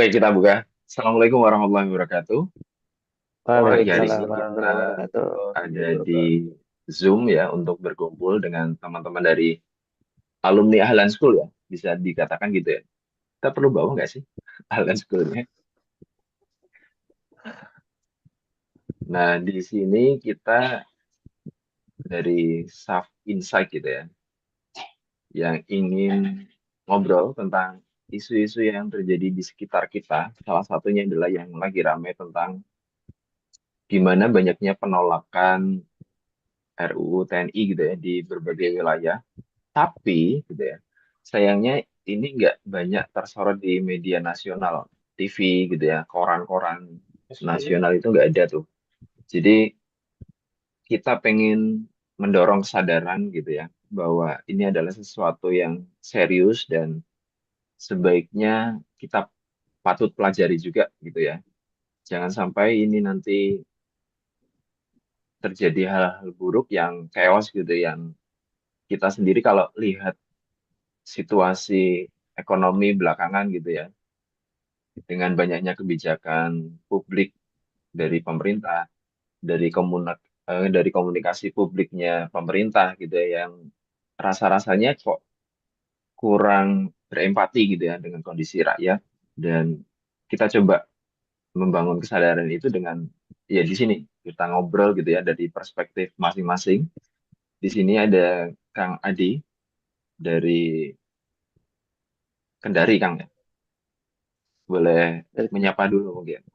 Oke, kita buka. Assalamualaikum warahmatullahi wabarakatuh. Pagi hari Waalaikumsalam ini kita warahmatullahi wabarakatuh. ada di Zoom ya untuk berkumpul dengan teman-teman dari alumni Ahlan School ya. Bisa dikatakan gitu ya. Kita perlu bawa nggak sih Ahlan School-nya? Nah, di sini kita dari Saf Insight gitu ya, yang ingin ngobrol tentang isu-isu yang terjadi di sekitar kita. Salah satunya adalah yang lagi ramai tentang gimana banyaknya penolakan RUU TNI gitu ya di berbagai wilayah. Tapi gitu ya, sayangnya ini nggak banyak tersorot di media nasional, TV gitu ya, koran-koran nasional itu nggak ada tuh. Jadi kita pengen mendorong kesadaran gitu ya, bahwa ini adalah sesuatu yang serius dan sebaiknya kita patut pelajari juga gitu ya. Jangan sampai ini nanti terjadi hal-hal buruk yang chaos gitu, yang kita sendiri kalau lihat situasi ekonomi belakangan gitu ya, dengan banyaknya kebijakan publik dari pemerintah, dari komunikasi publiknya pemerintah gitu ya, yang rasa-rasanya kok kurang berempati gitu ya dengan kondisi rakyat. Dan kita coba membangun kesadaran itu dengan ya di sini kita ngobrol gitu ya dari perspektif masing-masing. Di sini ada Kang Adi dari Kendari, Kang ya. Boleh Dari- menyapa dulu mungkin.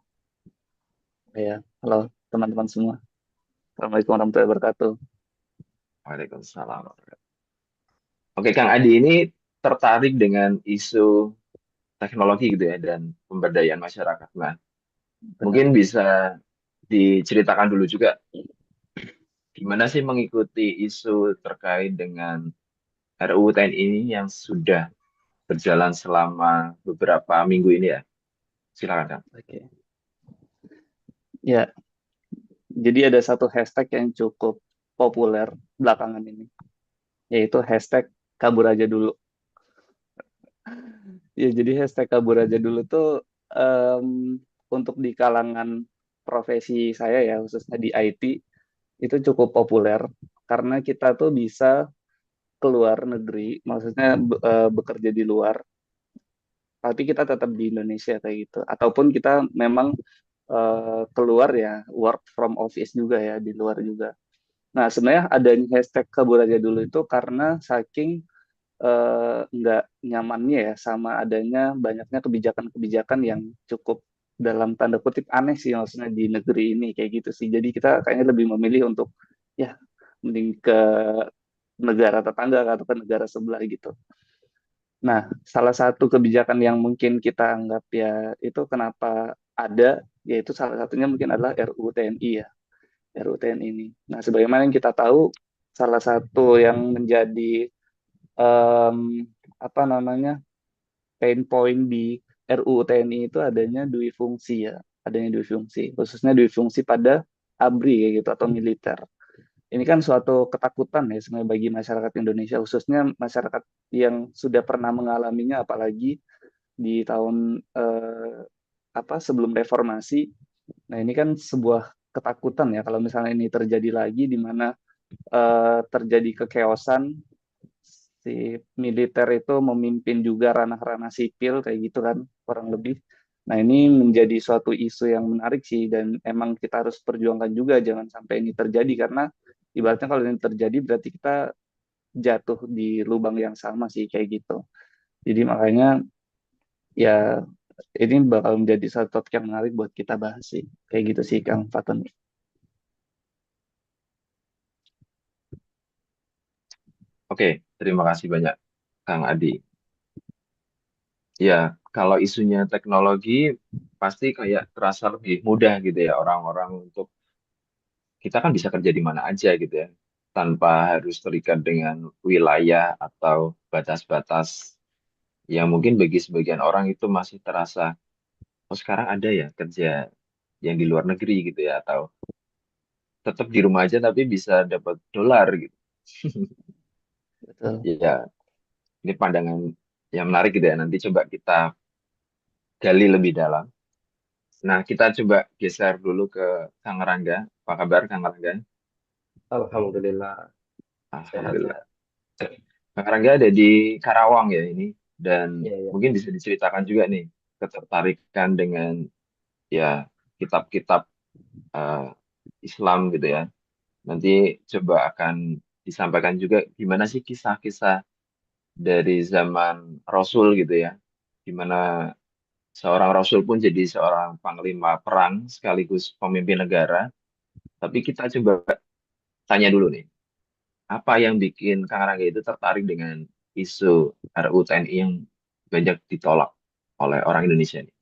Ya, halo teman-teman semua. Assalamualaikum warahmatullahi wabarakatuh. Waalaikumsalam. Oke, Kang Adi ini tertarik dengan isu teknologi gitu ya dan pemberdayaan masyarakat. Nah, Benar. mungkin bisa diceritakan dulu juga gimana sih mengikuti isu terkait dengan RUU TNI ini yang sudah berjalan selama beberapa minggu ini ya. Silakan, Kang. Oke. Ya, jadi ada satu hashtag yang cukup populer belakangan ini, yaitu hashtag kabur aja dulu. Ya, jadi hashtag kabur aja dulu tuh em, untuk di kalangan profesi saya ya, khususnya di IT, itu cukup populer karena kita tuh bisa keluar negeri, maksudnya bekerja di luar tapi kita tetap di Indonesia kayak gitu. Ataupun kita memang keluar ya work from office juga ya di luar juga. Nah sebenarnya adanya hashtag kabur aja dulu itu karena saking nggak nyamannya ya sama adanya banyaknya kebijakan-kebijakan yang cukup dalam tanda kutip aneh sih maksudnya di negeri ini kayak gitu sih. Jadi kita kayaknya lebih memilih untuk ya mending ke negara tetangga atau ke negara sebelah gitu. Nah, salah satu kebijakan yang mungkin kita anggap ya itu kenapa ada, yaitu salah satunya mungkin adalah RUU TNI ya, RUU TNI ini. Nah, sebagaimana yang kita tahu, salah satu yang menjadi em, apa namanya pain point di RUU TNI itu adanya dui fungsi ya, adanya dui fungsi, khususnya dui fungsi pada ABRI kayak gitu atau militer. Ini kan suatu ketakutan ya sebenarnya bagi masyarakat Indonesia, khususnya masyarakat yang sudah pernah mengalaminya, apalagi di tahun sebelum reformasi. Nah, ini kan sebuah ketakutan ya kalau misalnya ini terjadi lagi di mana terjadi kekeosan si militer itu memimpin juga ranah-ranah sipil kayak gitu kan kurang lebih. Nah, ini menjadi suatu isu yang menarik sih dan emang kita harus perjuangkan juga jangan sampai ini terjadi karena ibaratnya kalau ini terjadi berarti kita jatuh di lubang yang sama sih kayak gitu. Jadi makanya ya ini bakal menjadi satu topik yang menarik buat kita bahas sih. Kayak gitu sih Kang Fatun. Oke, terima kasih banyak Kang Adi. Ya, kalau isunya teknologi pasti kayak terasa lebih mudah gitu ya orang-orang untuk kita kan bisa kerja di mana aja gitu ya, tanpa harus terikat dengan wilayah atau batas-batas yang mungkin bagi sebagian orang itu masih terasa, oh sekarang ada ya kerja yang di luar negeri gitu ya, atau tetap di rumah aja tapi bisa dapat dolar gitu. Betul. Ya, ini pandangan yang menarik gitu ya. Nanti coba kita gali lebih dalam. Nah, kita coba geser dulu ke Kang Rangga. Apa kabar, Kang Rangga? Alhamdulillah Alhamdulillah. sehat-sehat. Kang Rangga ada di Karawang ya ini, dan Iya, iya. mungkin bisa diceritakan juga nih ketertarikan dengan ya kitab-kitab eh, Islam gitu ya. Nanti coba akan disampaikan juga gimana sih kisah-kisah dari zaman Rasul gitu ya. Gimana seorang Rasul pun jadi seorang panglima perang sekaligus pemimpin negara. Tapi kita coba tanya dulu nih, apa yang bikin Kang Rangga itu tertarik dengan isu RUU TNI yang banyak ditolak oleh orang Indonesia nih?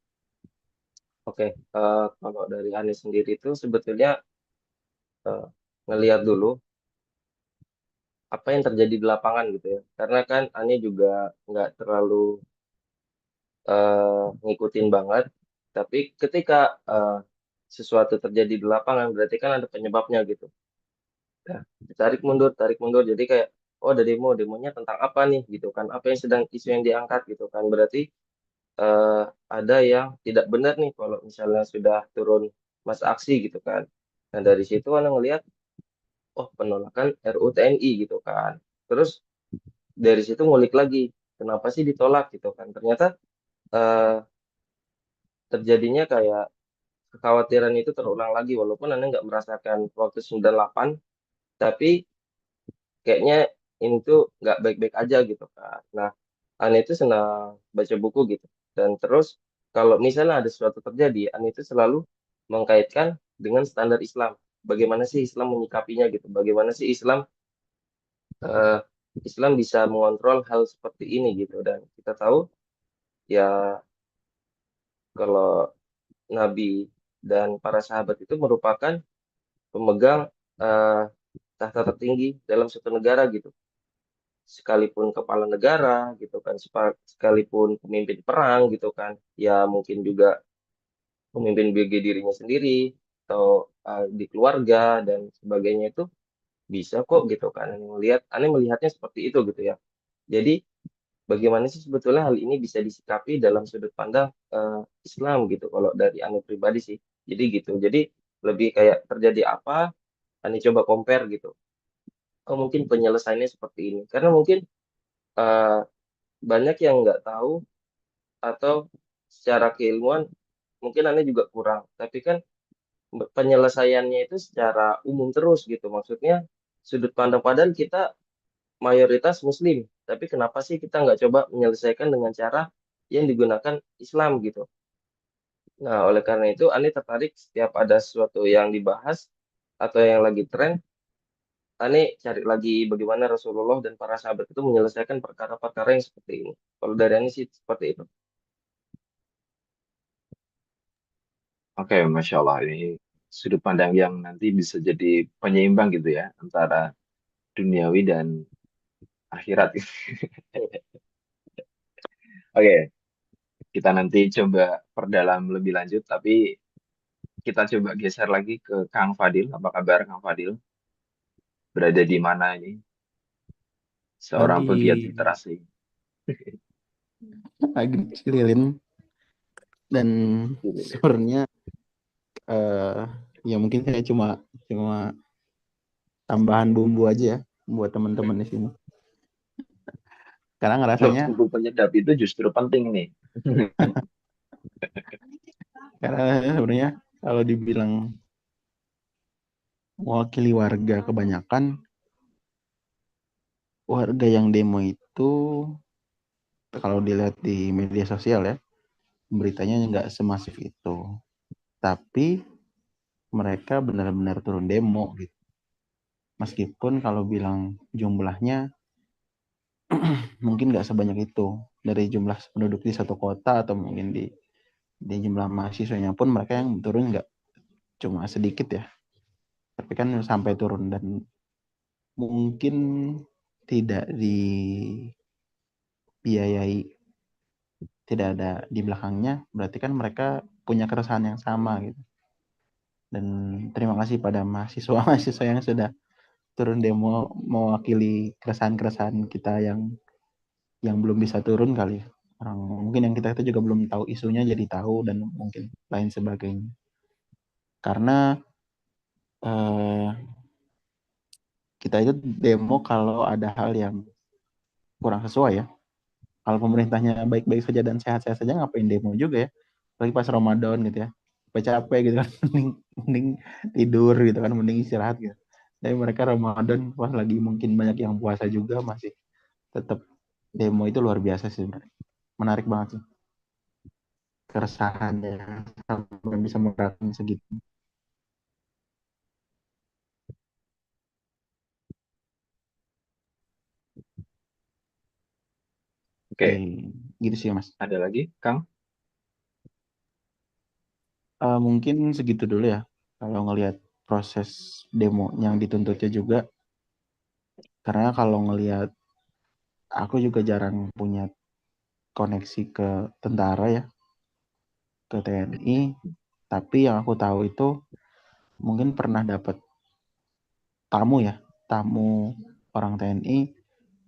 Oke, kalau dari Anies sendiri itu sebetulnya eh, ngelihat dulu apa yang terjadi di lapangan gitu ya. Karena kan Anies juga nggak terlalu ngikutin banget. Tapi ketika sesuatu terjadi di lapangan berarti kan ada penyebabnya gitu. Nah, tarik mundur. Jadi kayak, oh ada demonya tentang apa nih gitu kan? Apa yang sedang isu yang diangkat gitu kan? Berarti eh, ada yang tidak benar nih kalau misalnya sudah turun masa aksi gitu kan. Nah dari situ Anda ngelihat, oh penolakan RUU TNI gitu kan. Terus dari situ ngulik lagi, kenapa sih ditolak gitu kan. Ternyata eh, terjadinya kayak kekhawatiran itu terulang lagi, walaupun Anda nggak merasakan waktu 98, tapi kayaknya ini tuh nggak baik-baik aja gitu kan. Nah, Anda itu senang baca buku gitu. Dan terus kalau misalnya ada sesuatu terjadi, Anda itu selalu mengkaitkan dengan standar Islam. Bagaimana sih Islam menyikapinya gitu? Bagaimana sih eh, Islam bisa mengontrol hal seperti ini gitu? Dan kita tahu ya kalau Nabi dan para sahabat itu merupakan pemegang eh, tahta tertinggi dalam suatu negara gitu. Sekalipun kepala negara gitu kan, sekalipun pemimpin perang gitu kan, ya mungkin juga pemimpin bagi dirinya sendiri atau di keluarga dan sebagainya itu bisa kok gitu kan. Aneh melihatnya seperti itu gitu ya. Jadi bagaimana sih sebetulnya hal ini bisa disikapi dalam sudut pandang Islam gitu kalau dari Aneh pribadi sih. Jadi gitu. Jadi lebih kayak terjadi apa, Aneh coba compare gitu. Oh mungkin penyelesaiannya seperti ini. Karena mungkin eh, banyak yang nggak tahu atau secara keilmuan mungkin Anda juga kurang. Tapi kan penyelesaiannya itu secara umum terus gitu. Maksudnya sudut pandang padahal kita mayoritas Muslim. Tapi kenapa sih kita nggak coba menyelesaikan dengan cara yang digunakan Islam gitu. Nah, oleh karena itu Anda tertarik setiap ada sesuatu yang dibahas atau yang lagi tren, Anda cari lagi bagaimana Rasulullah dan para sahabat itu menyelesaikan perkara-perkara yang seperti ini. Kalau dari Anda sih seperti itu. Oke, Masya Allah, ini sudut pandang yang nanti bisa jadi penyeimbang gitu ya antara duniawi dan akhirat. Oke, kita nanti coba perdalam lebih lanjut, tapi kita coba geser lagi ke Kang Fadil. Apa kabar, Kang Fadil? Berada di mana ini? Seorang lagi pegiat literasi. lagi cililin dan sebenarnya eh ya mungkin saya cuma cuma tambahan bumbu aja ya buat teman-teman di sini karena Loh, ngerasanya bumbu penyedap itu justru penting nih. karena sebenarnya kalau dibilang mewakili warga kebanyakan warga yang demo itu kalau dilihat di media sosial ya beritanya nggak semasif itu tapi mereka benar-benar turun demo gitu meskipun kalau bilang jumlahnya mungkin nggak sebanyak itu dari jumlah penduduk di satu kota atau mungkin di jumlah mahasiswanya pun mereka yang turun nggak cuma sedikit ya tapi kan sampai turun dan mungkin tidak dibiayai tidak ada di belakangnya berarti kan mereka punya keresahan yang sama gitu dan terima kasih pada mahasiswa-mahasiswa yang sudah turun demo mewakili keresahan-keresahan kita yang belum bisa turun kali ya. Orang mungkin yang kita juga belum tahu isunya jadi tahu dan mungkin lain sebagainya. Karena eh, kita itu demo kalau ada hal yang kurang sesuai ya. Kalau pemerintahnya baik-baik saja dan sehat-sehat saja ngapain demo juga ya. Apalagi pas Ramadan gitu ya. Capek gitu kan, mending tidur gitu kan, mending istirahat gitu. Tapi mereka Ramadan pas lagi mungkin banyak yang puasa juga masih tetap demo. Itu luar biasa sih sebenarnya. Menarik banget sih keresahannya sampai bisa menggerakkan segitu. Oke, Gitu sih Mas. ada lagi, Kang? Mungkin segitu dulu ya. Kalau ngelihat proses demo yang dituntutnya juga, karena kalau ngelihat aku juga jarang punya koneksi ke tentara ya, ke TNI. Tapi yang aku tahu itu mungkin pernah dapat tamu ya, tamu orang TNI,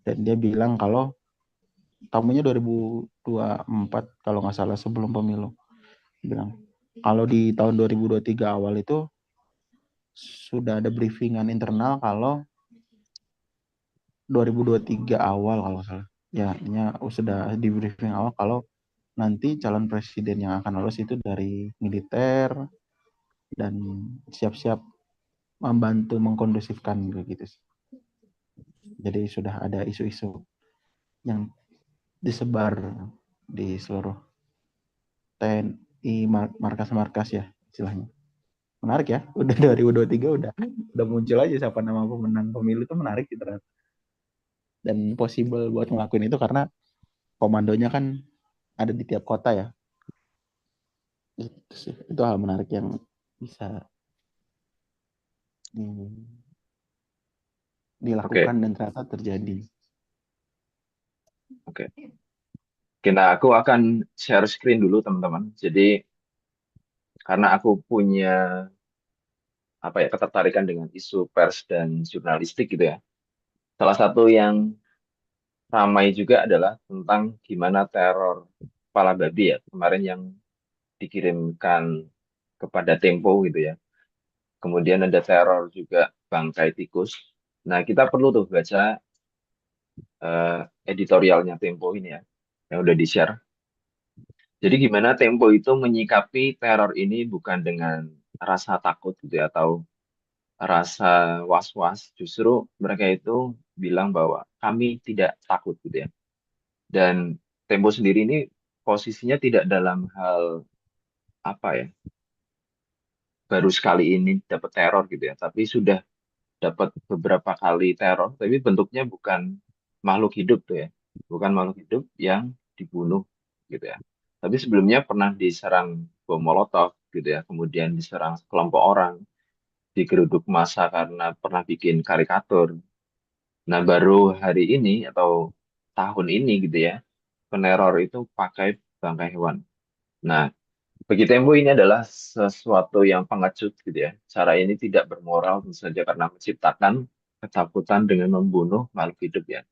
dan dia bilang kalau tamunya 2024 kalau nggak salah sebelum pemilu. Dia bilang kalau di tahun 2023 awal itu sudah ada briefingan internal kalau 2023 awal kalau nggak salah. Ya, artinya sudah di briefing awal kalau nanti calon presiden yang akan lolos itu dari militer dan siap-siap membantu mengkondusifkan begitu. Jadi sudah ada isu-isu yang disebar di seluruh TNI markas-markas ya istilahnya. Menarik ya, udah 2023 udah muncul aja siapa nama pemenang pemilu itu menarik gitu kan. Dan possible buat ngelakuin itu karena komandonya kan ada di tiap kota ya. Itu sih, itu hal menarik yang bisa dilakukan Oke, dan ternyata terjadi. oke. Oke, nah aku akan share screen dulu teman-teman. Jadi karena aku punya apa ya ketertarikan dengan isu pers dan jurnalistik gitu ya. Salah satu yang ramai juga adalah tentang gimana teror kepala babi ya kemarin yang dikirimkan kepada Tempo gitu ya. Kemudian ada teror juga bangkai tikus. Nah, kita perlu tuh baca eh, editorialnya Tempo ini ya, yang udah di-share. Jadi gimana Tempo itu menyikapi teror ini bukan dengan rasa takut gitu ya, atau rasa was-was. Justru mereka itu bilang bahwa kami tidak takut gitu ya. Dan Tempo sendiri ini posisinya tidak dalam hal apa ya, baru sekali ini dapat teror gitu ya, tapi sudah dapat beberapa kali teror, tapi bentuknya bukan makhluk hidup tuh ya, bukan makhluk hidup yang dibunuh gitu ya. Tapi sebelumnya pernah diserang bom Molotov gitu ya, kemudian diserang sekelompok orang, digeruduk massa karena pernah bikin karikatur. Nah, baru hari ini atau tahun ini gitu ya, peneror itu pakai bangkai hewan. Nah, bagi Tempo ini adalah sesuatu yang pengecut gitu ya. Cara ini tidak bermoral tentu saja karena menciptakan ketakutan dengan membunuh makhluk hidup ya.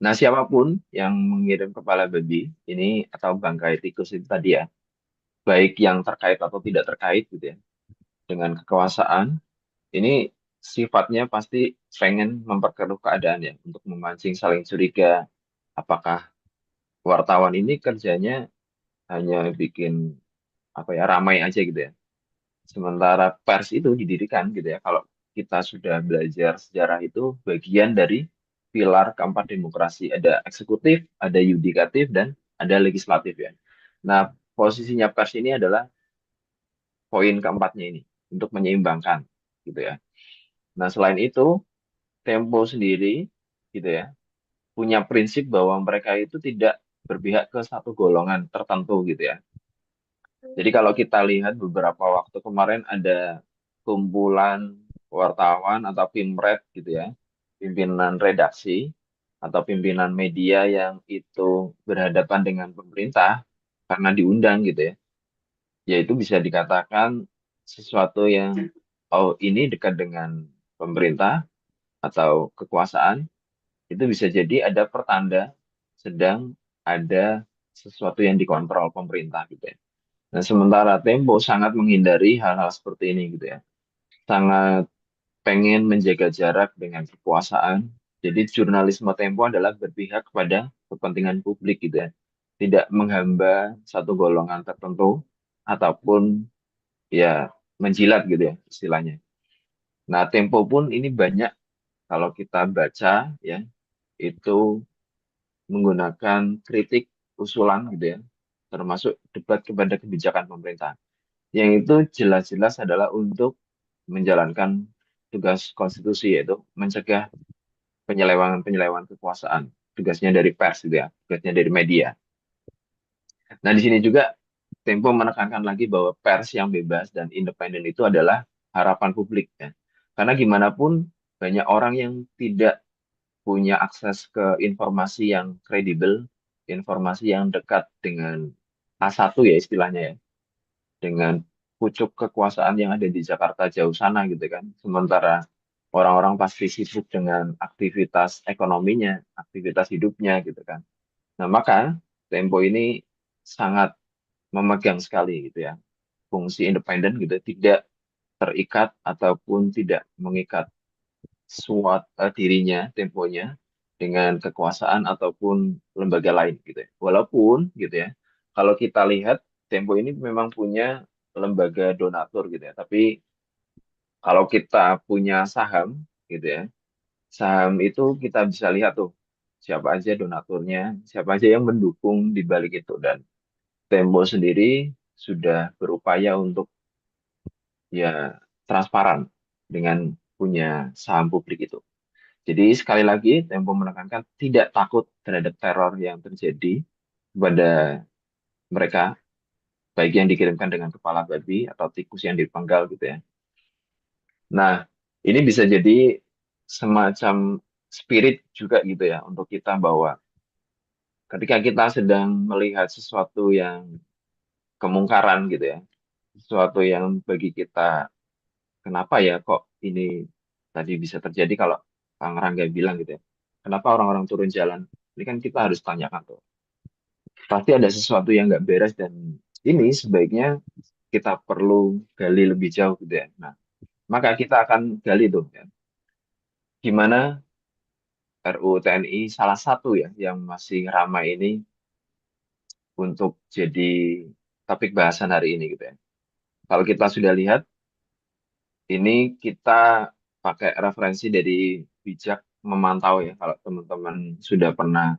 Nah, siapapun yang mengirim kepala babi ini atau bangkai tikus itu tadi ya, baik yang terkait atau tidak terkait gitu ya, dengan kekuasaan, ini sifatnya pasti pengen memperkeruh keadaan ya, untuk memancing saling curiga. Apakah wartawan ini kerjanya hanya bikin apa ya ramai aja gitu ya. Sementara pers itu didirikan gitu ya. Kalau kita sudah belajar sejarah itu bagian dari pilar keempat demokrasi. Ada eksekutif, ada yudikatif, dan ada legislatif ya. Nah, posisinya pers ini adalah poin keempatnya ini untuk menyeimbangkan gitu ya. Nah, selain itu, Tempo sendiri gitu ya punya prinsip bahwa mereka itu tidak berpihak ke satu golongan tertentu gitu ya. Jadi kalau kita lihat beberapa waktu kemarin ada kumpulan wartawan atau pimret gitu ya, pimpinan redaksi atau pimpinan media yang itu berhadapan dengan pemerintah karena diundang gitu ya, yaitu bisa dikatakan sesuatu yang oh ini dekat dengan pemerintah atau kekuasaan, itu bisa jadi ada pertanda sedang ada sesuatu yang dikontrol pemerintah gitu ya. Nah, sementara Tempo sangat menghindari hal-hal seperti ini gitu ya. Sangat pengen menjaga jarak dengan kekuasaan. Jadi jurnalisme Tempo adalah berpihak kepada kepentingan publik gitu ya. Tidak menghamba satu golongan tertentu ataupun ya menjilat gitu ya istilahnya. Nah, Tempo pun ini banyak kalau kita baca ya itu menggunakan kritik usulan gitu ya, termasuk debat kepada kebijakan pemerintah. Yang itu jelas-jelas adalah untuk menjalankan tugas konstitusi yaitu mencegah penyelewengan-penyelewengan kekuasaan. Tugasnya dari pers gitu ya, tugasnya dari media. Nah, di sini juga Tempo menekankan lagi bahwa pers yang bebas dan independen itu adalah harapan publik ya. Karena gimana pun banyak orang yang tidak punya akses ke informasi yang kredibel, informasi yang dekat dengan A1 ya istilahnya ya, dengan pucuk kekuasaan yang ada di Jakarta jauh sana gitu kan. Sementara orang-orang pasti sibuk dengan aktivitas ekonominya, aktivitas hidupnya gitu kan. Nah, maka Tempo ini sangat memegang sekali gitu ya, fungsi independen gitu, tidak terikat ataupun tidak mengikat dirinya, Temponya dengan kekuasaan ataupun lembaga lain gitu ya. Walaupun gitu ya, kalau kita lihat Tempo ini memang punya lembaga donatur gitu ya. Tapi kalau kita punya saham gitu ya, saham itu kita bisa lihat tuh siapa aja donaturnya, siapa aja yang mendukung di balik itu dan Tempo sendiri sudah berupaya untuk ya transparan dengan punya saham publik itu. Jadi sekali lagi Tempo menekankan tidak takut terhadap teror yang terjadi kepada mereka, baik yang dikirimkan dengan kepala babi atau tikus yang dipenggal gitu ya. Nah, ini bisa jadi semacam spirit juga gitu ya untuk kita bahwa ketika kita sedang melihat sesuatu yang kemungkaran gitu ya, sesuatu yang bagi kita kenapa ya kok ini tadi bisa terjadi kalau Kang Rangga bilang gitu ya. Kenapa orang-orang turun jalan? Ini kan kita harus tanyakan tuh. Pasti ada sesuatu yang nggak beres dan ini sebaiknya kita perlu gali lebih jauh gitu ya. Nah, maka kita akan gali tuh ya. Gimana RUU TNI salah satu ya yang masih ramai ini untuk jadi topik bahasan hari ini gitu ya. Kalau kita sudah lihat ini kita pakai referensi dari bijak memantau ya. Kalau teman-teman sudah pernah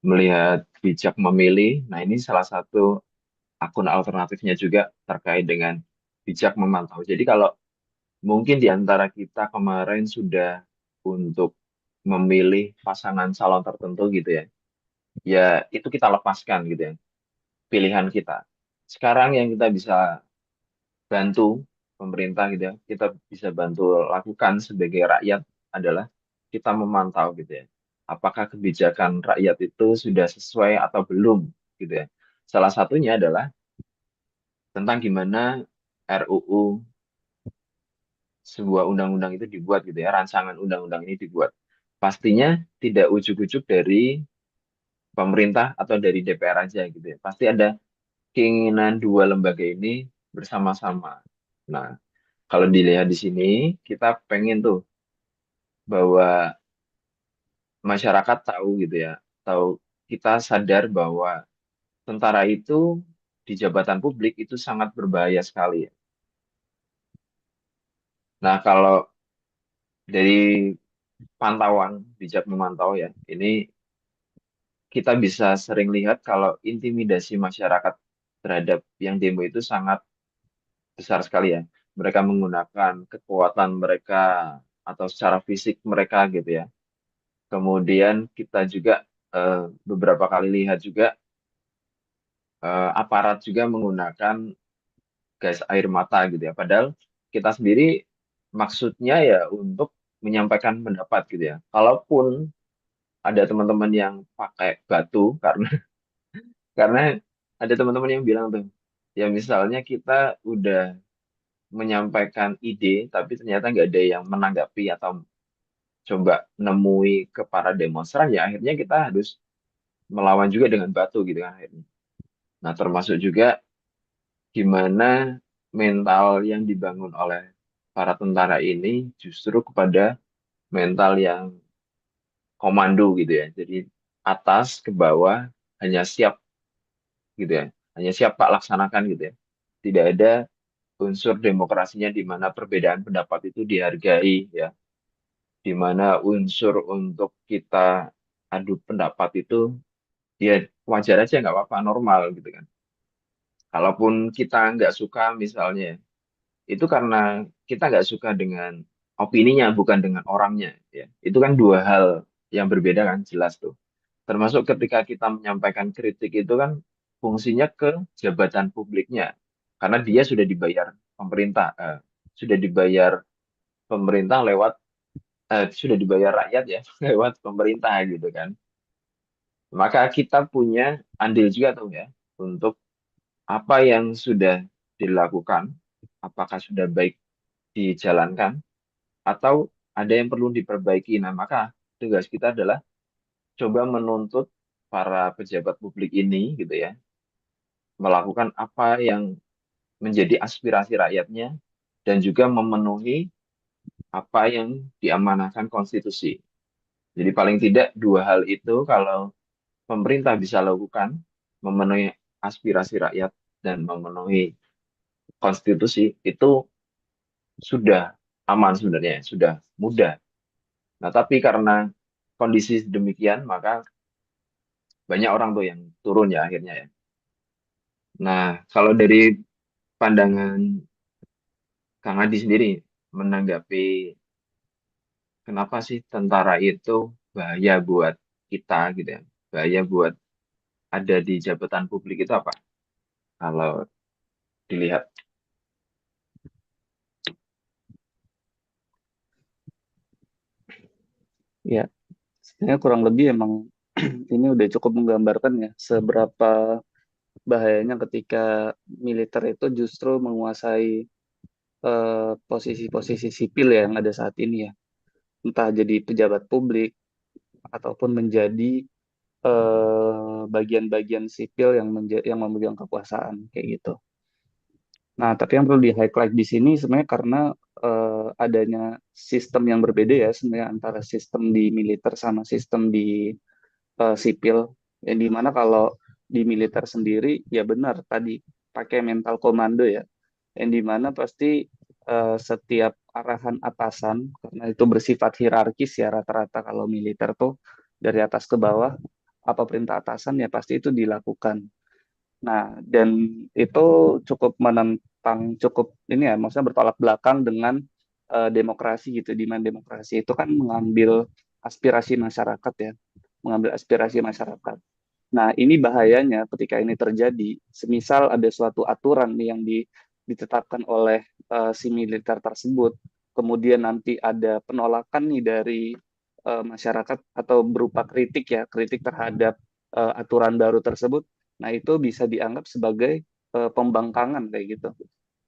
melihat bijak memilih, nah ini salah satu akun alternatifnya juga terkait dengan bijak memantau. Jadi kalau mungkin di antara kita kemarin sudah untuk memilih pasangan calon tertentu gitu ya, ya itu kita lepaskan gitu ya, pilihan kita. Sekarang yang kita bisa bantu pemerintah gitu ya, kita bisa bantu lakukan sebagai rakyat adalah kita memantau gitu ya. Apakah kebijakan rakyat itu sudah sesuai atau belum gitu ya. Salah satunya adalah tentang gimana RUU sebuah undang-undang itu dibuat gitu ya, rancangan undang-undang ini dibuat. Pastinya tidak ujuk-ujuk dari pemerintah atau dari DPR aja gitu ya. Pasti ada keinginan dua lembaga ini bersama-sama. Nah, kalau dilihat di sini, kita pengen tuh bahwa masyarakat tahu gitu ya, tahu kita sadar bahwa tentara itu di jabatan publik itu sangat berbahaya sekali ya. Nah, kalau dari pantauan bijak memantau ya, ini kita bisa sering lihat kalau intimidasi masyarakat terhadap yang demo itu sangat besar sekali ya. Mereka menggunakan kekuatan mereka atau secara fisik mereka gitu ya. Kemudian kita juga beberapa kali lihat juga aparat juga menggunakan gas air mata gitu ya. Padahal kita sendiri maksudnya ya untuk menyampaikan pendapat gitu ya. Kalaupun ada teman-teman yang pakai batu karena karena ada teman-teman yang bilang tuh ya misalnya kita udah menyampaikan ide tapi ternyata nggak ada yang menanggapi atau coba nemui ke para demonstran ya akhirnya kita harus melawan juga dengan batu gitu kan akhirnya. Nah, termasuk juga gimana mental yang dibangun oleh para tentara ini justru kepada mental yang komando gitu ya. Jadi atas ke bawah hanya siap gitu ya. Hanya siap Pak laksanakan gitu ya. Tidak ada unsur demokrasinya di mana perbedaan pendapat itu dihargai ya. Di mana unsur untuk kita adu pendapat itu ya wajar aja nggak apa-apa normal gitu kan. Kalaupun kita nggak suka misalnya itu karena kita nggak suka dengan opininya bukan dengan orangnya ya. Itu kan dua hal yang berbeda kan jelas tuh. Termasuk ketika kita menyampaikan kritik itu kan fungsinya ke jabatan publiknya karena dia sudah dibayar pemerintah sudah dibayar pemerintah lewat sudah dibayar rakyat ya lewat pemerintah gitu kan. Maka kita punya andil juga tuh ya untuk apa yang sudah dilakukan, apakah sudah baik dijalankan atau ada yang perlu diperbaiki. Nah, maka tugas kita adalah coba menuntut para pejabat publik ini gitu ya, melakukan apa yang menjadi aspirasi rakyatnya dan juga memenuhi apa yang diamanahkan konstitusi. Jadi paling tidak dua hal itu kalau pemerintah bisa lakukan, memenuhi aspirasi rakyat dan memenuhi konstitusi itu sudah aman sebenarnya, sudah mudah. Nah, tapi karena kondisi demikian, maka banyak orang tuh yang turun ya akhirnya ya. Nah, kalau dari pandangan Kang Adi sendiri menanggapi kenapa sih tentara itu bahaya buat kita gitu ya, bahaya buat ada di jabatan publik itu apa? Kalau dilihat, Ya, sebenarnya kurang lebih emang ini udah cukup menggambarkan ya seberapa bahayanya ketika militer itu justru menguasai posisi-posisi sipil yang ada saat ini ya, entah jadi pejabat publik ataupun menjadi bagian-bagian sipil yang memegang kekuasaan kayak gitu. Nah, tapi yang perlu di-highlight di sini sebenarnya karena adanya sistem yang berbeda ya sebenarnya antara sistem di militer sama sistem di sipil. Yang dimana kalau di militer sendiri ya benar tadi pakai mental komando ya. Yang dimana pasti setiap arahan atasan karena itu bersifat hierarkis ya rata-rata kalau militer tuh dari atas ke bawah apa perintah atasan ya pasti itu dilakukan. Nah, dan itu cukup menentang, cukup ini ya, maksudnya bertolak belakang dengan demokrasi gitu, di mana demokrasi itu kan mengambil aspirasi masyarakat ya, mengambil aspirasi masyarakat. Nah, ini bahayanya ketika ini terjadi, semisal ada suatu aturan nih yang ditetapkan oleh si militer tersebut, kemudian nanti ada penolakan nih dari masyarakat atau berupa kritik ya, kritik terhadap aturan baru tersebut. Nah, itu bisa dianggap sebagai pembangkangan kayak gitu.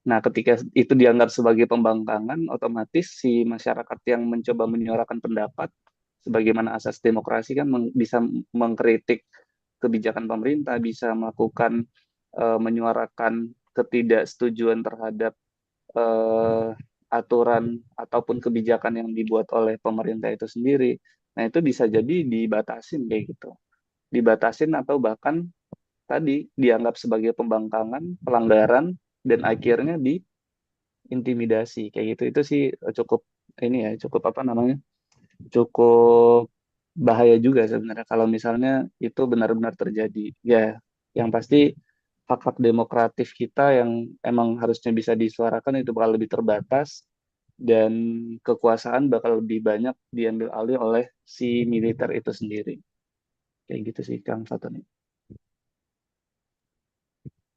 Nah, ketika itu dianggap sebagai pembangkangan, otomatis si masyarakat yang mencoba menyuarakan pendapat, sebagaimana asas demokrasi kan bisa mengkritik kebijakan pemerintah, bisa melakukan menyuarakan ketidaksetujuan terhadap eh, aturan ataupun kebijakan yang dibuat oleh pemerintah itu sendiri. Nah, itu bisa jadi dibatasin kayak gitu. Dibatasin atau bahkan tadi dianggap sebagai pembangkangan, pelanggaran, dan akhirnya diintimidasi kayak gitu. Itu sih cukup ini ya, cukup apa namanya? Cukup bahaya juga sebenarnya kalau misalnya itu benar-benar terjadi. Ya, yang pasti hak-hak demokratif kita yang emang harusnya bisa disuarakan itu bakal lebih terbatas dan kekuasaan bakal lebih banyak diambil alih oleh si militer itu sendiri. Kayak gitu sih Kang Fatoni.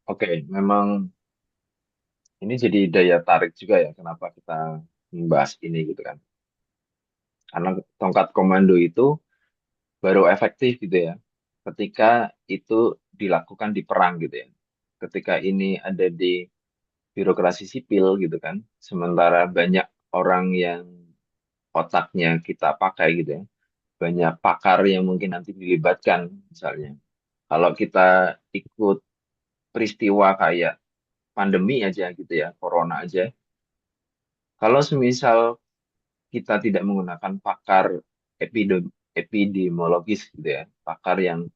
oke, memang ini jadi daya tarik juga ya kenapa kita membahas ini gitu kan. Karena tongkat komando itu baru efektif gitu ya ketika itu dilakukan di perang gitu ya. Ketika ini ada di birokrasi sipil gitu kan, sementara banyak orang yang otaknya kita pakai gitu ya, banyak pakar yang mungkin nanti dilibatkan misalnya. Kalau kita ikut peristiwa kayak pandemi aja gitu ya, corona aja. Kalau semisal kita tidak menggunakan pakar epidemiologis gitu ya, pakar yang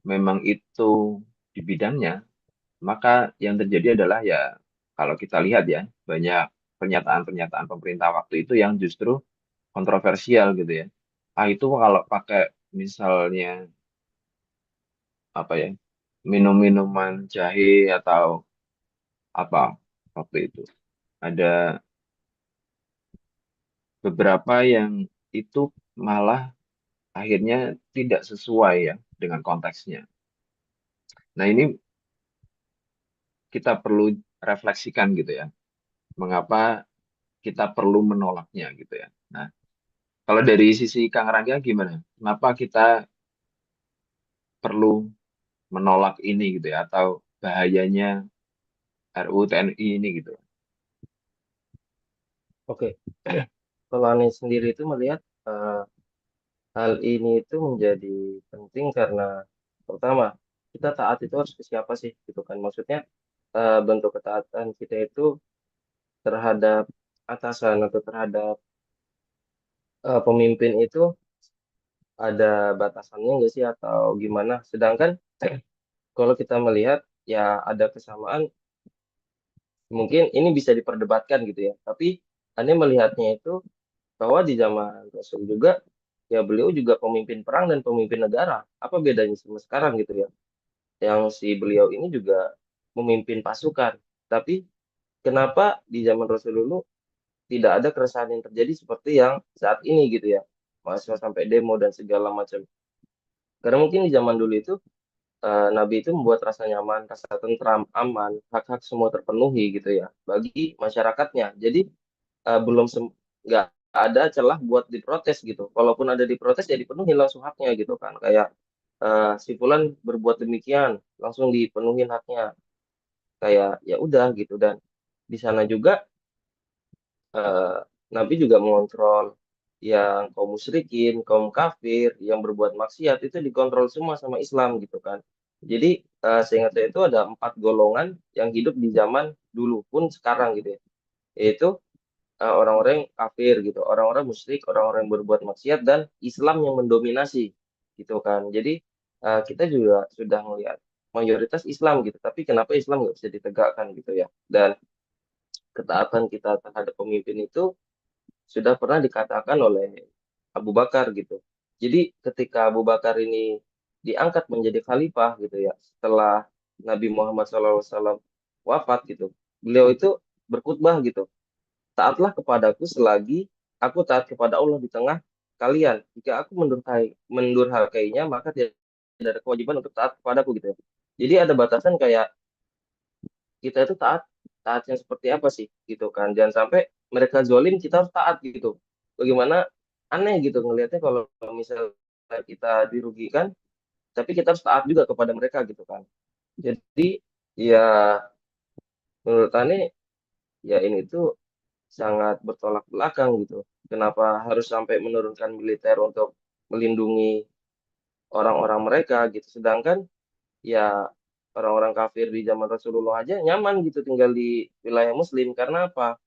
memang itu di bidangnya, maka yang terjadi adalah ya kalau kita lihat ya, banyak pernyataan-pernyataan pemerintah waktu itu yang justru kontroversial gitu ya. Ah itu kalau pakai misalnya apa ya, minum-minuman jahe atau apa waktu itu. Ada beberapa yang itu malah akhirnya tidak sesuai ya dengan konteksnya. Nah, ini kita perlu refleksikan gitu ya. Mengapa kita perlu menolaknya gitu ya. Nah, kalau dari sisi Kang Rangga gimana? Kenapa kita perlu menolak ini gitu ya atau bahayanya RUU TNI ini gitu. Oke, kalau Anies sendiri itu melihat hal ini itu menjadi penting karena pertama kita taat itu harus ke siapa sih gitu kan, maksudnya bentuk ketaatan kita itu terhadap atasan atau terhadap pemimpin itu ada batasannya nggak sih atau gimana, sedangkan kalau kita melihat ya ada kesamaan, mungkin ini bisa diperdebatkan gitu ya, tapi Anda melihatnya itu bahwa di zaman Rasul juga ya beliau juga pemimpin perang dan pemimpin negara. Apa bedanya sama sekarang gitu ya? Yang si beliau ini juga memimpin pasukan. Tapi kenapa di zaman Rasul dulu tidak ada keresahan yang terjadi seperti yang saat ini gitu ya? Mahasiswa sampai demo dan segala macam. Karena mungkin di zaman dulu itu Nabi itu membuat rasa nyaman, rasa tentram, aman, hak-hak semua terpenuhi gitu ya bagi masyarakatnya. Jadi belum nggak ada celah buat diprotes gitu. Walaupun ada diprotes ya dipenuhi langsung haknya gitu kan. Kayak si Fulan berbuat demikian, langsung dipenuhin haknya. Kayak ya udah gitu, dan di sana juga eh, Nabi juga mengontrol yang kaum musyrikin, kaum kafir, yang berbuat maksiat itu dikontrol semua sama Islam gitu kan. Jadi seingat saya itu ada 4 golongan yang hidup di zaman dulu pun sekarang gitu ya. Yaitu orang-orang yang kafir gitu, orang-orang musyrik, orang-orang yang berbuat maksiat, dan Islam yang mendominasi gitu kan. Jadi kita juga sudah melihat mayoritas Islam gitu, tapi kenapa Islam nggak bisa ditegakkan gitu ya? Dan ketaatan kita terhadap pemimpin itu sudah pernah dikatakan oleh Abu Bakar gitu. Jadi ketika Abu Bakar ini diangkat menjadi khalifah gitu ya, setelah Nabi Muhammad SAW wafat gitu, beliau itu berkhutbah gitu, taatlah kepadaku selagi aku taat kepada Allah di tengah kalian. Jika aku mendurhakainya, maka tidak ada kewajiban untuk taat kepadaku gitu ya. Jadi ada batasan kayak kita itu taat, taatnya seperti apa sih gitu kan. Jangan sampai mereka zolim kita harus taat gitu. Bagaimana, aneh gitu ngelihatnya kalau misalnya kita dirugikan, tapi kita harus taat juga kepada mereka gitu kan. Jadi ya menurut Ane ya ini tuh sangat bertolak belakang gitu. Kenapa harus sampai menurunkan militer untuk melindungi orang-orang mereka gitu. Sedangkan ya orang-orang kafir di zaman Rasulullah aja nyaman gitu tinggal di wilayah Muslim. Karena apa?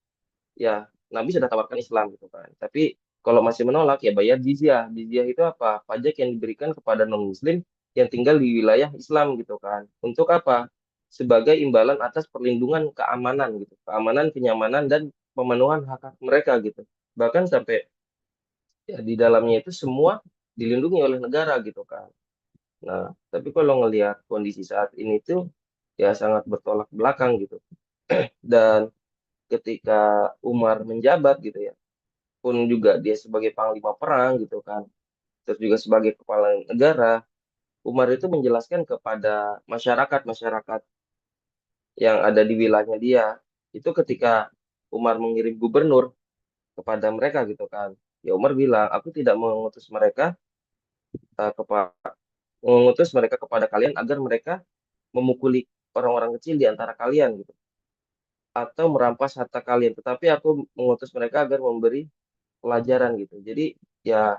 Ya Nabi sudah tawarkan Islam gitu kan. Tapi kalau masih menolak ya bayar jizyah. Jizyah itu apa? Pajak yang diberikan kepada non-Muslim yang tinggal di wilayah Islam gitu kan. Untuk apa? Sebagai imbalan atas perlindungan keamanan gitu. Keamanan, kenyamanan, dan pemenuhan hak-hak mereka gitu. Bahkan sampai ya di dalamnya itu semua dilindungi oleh negara gitu kan. Nah, tapi kalau ngelihat kondisi saat ini tuh ya sangat bertolak belakang gitu. Dan ketika Umar menjabat gitu ya, pun juga dia sebagai panglima perang gitu kan, terus juga sebagai kepala negara, Umar itu menjelaskan kepada masyarakat yang ada di wilayahnya dia, itu ketika Umar mengirim gubernur kepada mereka gitu kan, ya Umar bilang, aku tidak mengutus mereka kepada kalian agar mereka memukuli orang-orang kecil di antara kalian gitu, atau merampas harta kalian, tetapi aku mengutus mereka agar memberi pelajaran gitu. Jadi ya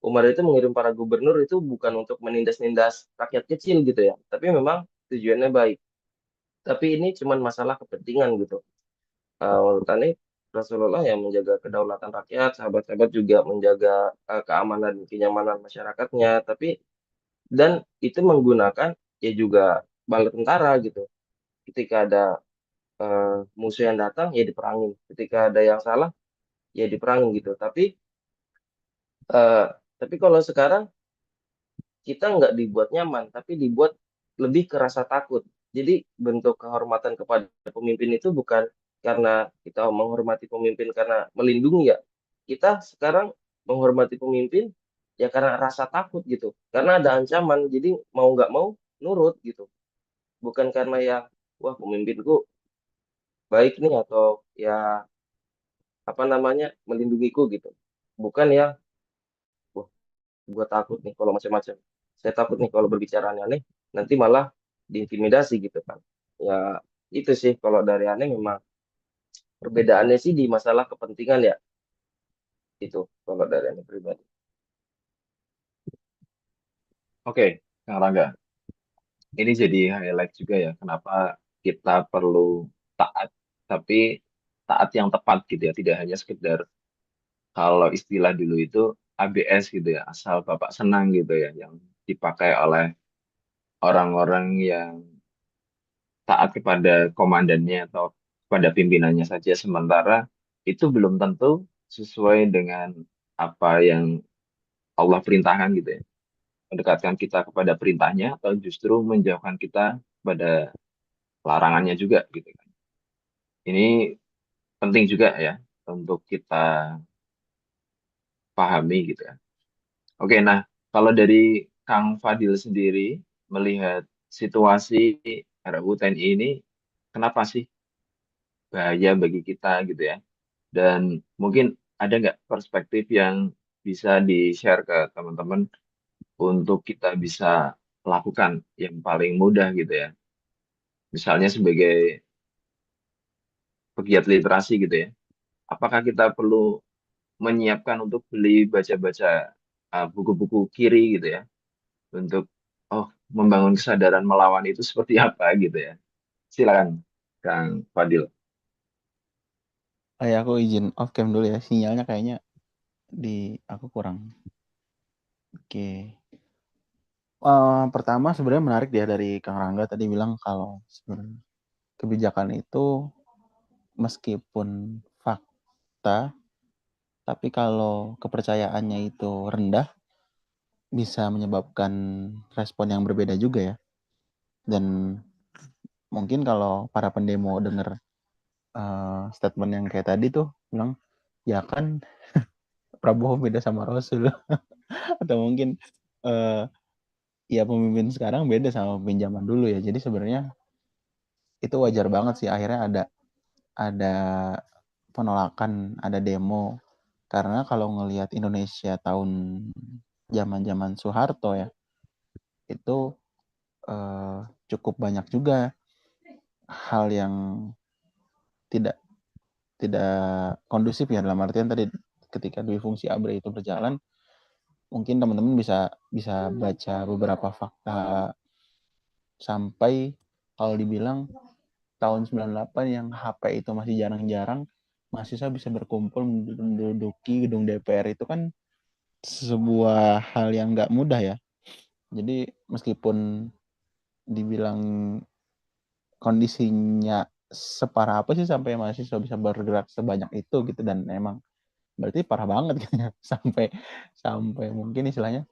Umar itu mengirim para gubernur itu bukan untuk menindas-nindas rakyat kecil gitu ya, tapi memang tujuannya baik. Tapi ini cuman masalah kepentingan gitu. Menurut Anda, Rasulullah yang menjaga kedaulatan rakyat, sahabat-sahabat juga menjaga keamanan dan kenyamanan masyarakatnya, tapi dan itu menggunakan ya juga bala tentara gitu. Ketika ada musuh yang datang ya diperangin, ketika ada yang salah ya diperangin gitu. Eh, tapi kalau sekarang kita nggak dibuat nyaman, tapi dibuat lebih ke rasa takut. Jadi bentuk kehormatan kepada pemimpin itu bukan karena kita menghormati pemimpin karena melindungi ya. Kita sekarang menghormati pemimpin ya karena rasa takut gitu. Karena ada ancaman, jadi mau nggak mau nurut gitu. Bukan karena ya, wah pemimpinku baik nih atau ya apa namanya melindungiku gitu. Bukan ya, wah gue takut nih kalau macam-macam. Saya takut nih kalau berbicara aneh-aneh, nanti malah diintimidasi gitu kan. Ya itu sih kalau dari aneh memang perbedaannya sih di masalah kepentingan ya itu kalau dari aneh pribadi. Oke, Kang Rangga. Ini jadi highlight juga ya, kenapa kita perlu taat, tapi taat yang tepat gitu ya, tidak hanya sekedar kalau istilah dulu itu ABS gitu ya, asal Bapak senang gitu ya, yang dipakai oleh orang-orang yang taat kepada komandannya atau kepada pimpinannya saja, sementara itu belum tentu sesuai dengan apa yang Allah perintahkan gitu ya, mendekatkan kita kepada perintahnya atau justru menjauhkan kita pada larangannya juga gitu kan. Ini penting juga ya untuk kita pahami gitu ya. Oke, nah kalau dari Kang Fadil sendiri melihat situasi RUU TNI ini, kenapa sih bahaya bagi kita gitu ya? Dan mungkin ada nggak perspektif yang bisa di-share ke teman-teman untuk kita bisa lakukan yang paling mudah gitu ya? Misalnya sebagai pegiat literasi gitu ya. Apakah kita perlu menyiapkan untuk beli baca-baca buku-buku kiri gitu ya untuk membangun kesadaran melawan itu seperti apa gitu ya. Silakan Kang Fadil. Aku izin off cam dulu ya, sinyalnya kayaknya di aku kurang. Oke. Pertama sebenarnya menarik ya dari Kang Rangga tadi bilang kalau sebenarnya kebijakan itu meskipun fakta, tapi kalau kepercayaannya itu rendah bisa menyebabkan respon yang berbeda juga ya. Dan mungkin kalau para pendemo dengar statement yang kayak tadi tuh bilang ya kan Prabowo beda sama Rasul atau mungkin ya pemimpin sekarang beda sama pemimpin zaman dulu ya. Jadi sebenarnya itu wajar banget sih akhirnya ada penolakan, ada demo. Karena kalau ngelihat Indonesia tahun zaman-zaman Soeharto ya, itu cukup banyak juga hal yang tidak tidak kondusif ya, dalam artian tadi ketika dui fungsi ABRI itu berjalan, mungkin teman-teman bisa baca beberapa fakta sampai kalau dibilang tahun 98 yang HP itu masih jarang-jarang, mahasiswa bisa berkumpul menduduki gedung DPR itu kan sebuah hal yang nggak mudah ya. Jadi meskipun dibilang kondisinya separah apa sih sampai mahasiswa bisa bergerak sebanyak itu gitu, dan emang berarti parah banget kan ya. sampai mungkin istilahnya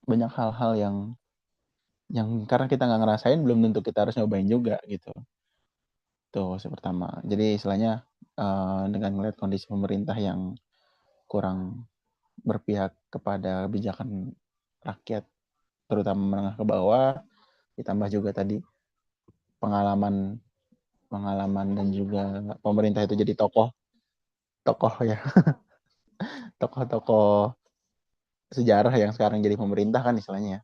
banyak hal-hal yang karena kita nggak ngerasain belum tentu kita harus nyobain juga gitu. Tuh pertama. Jadi istilahnya dengan melihat kondisi pemerintah yang kurang berpihak kepada kebijakan rakyat terutama menengah ke bawah, ditambah juga tadi pengalaman dan juga pemerintah itu jadi tokoh ya, tokoh sejarah yang sekarang jadi pemerintah kan istilahnya ya.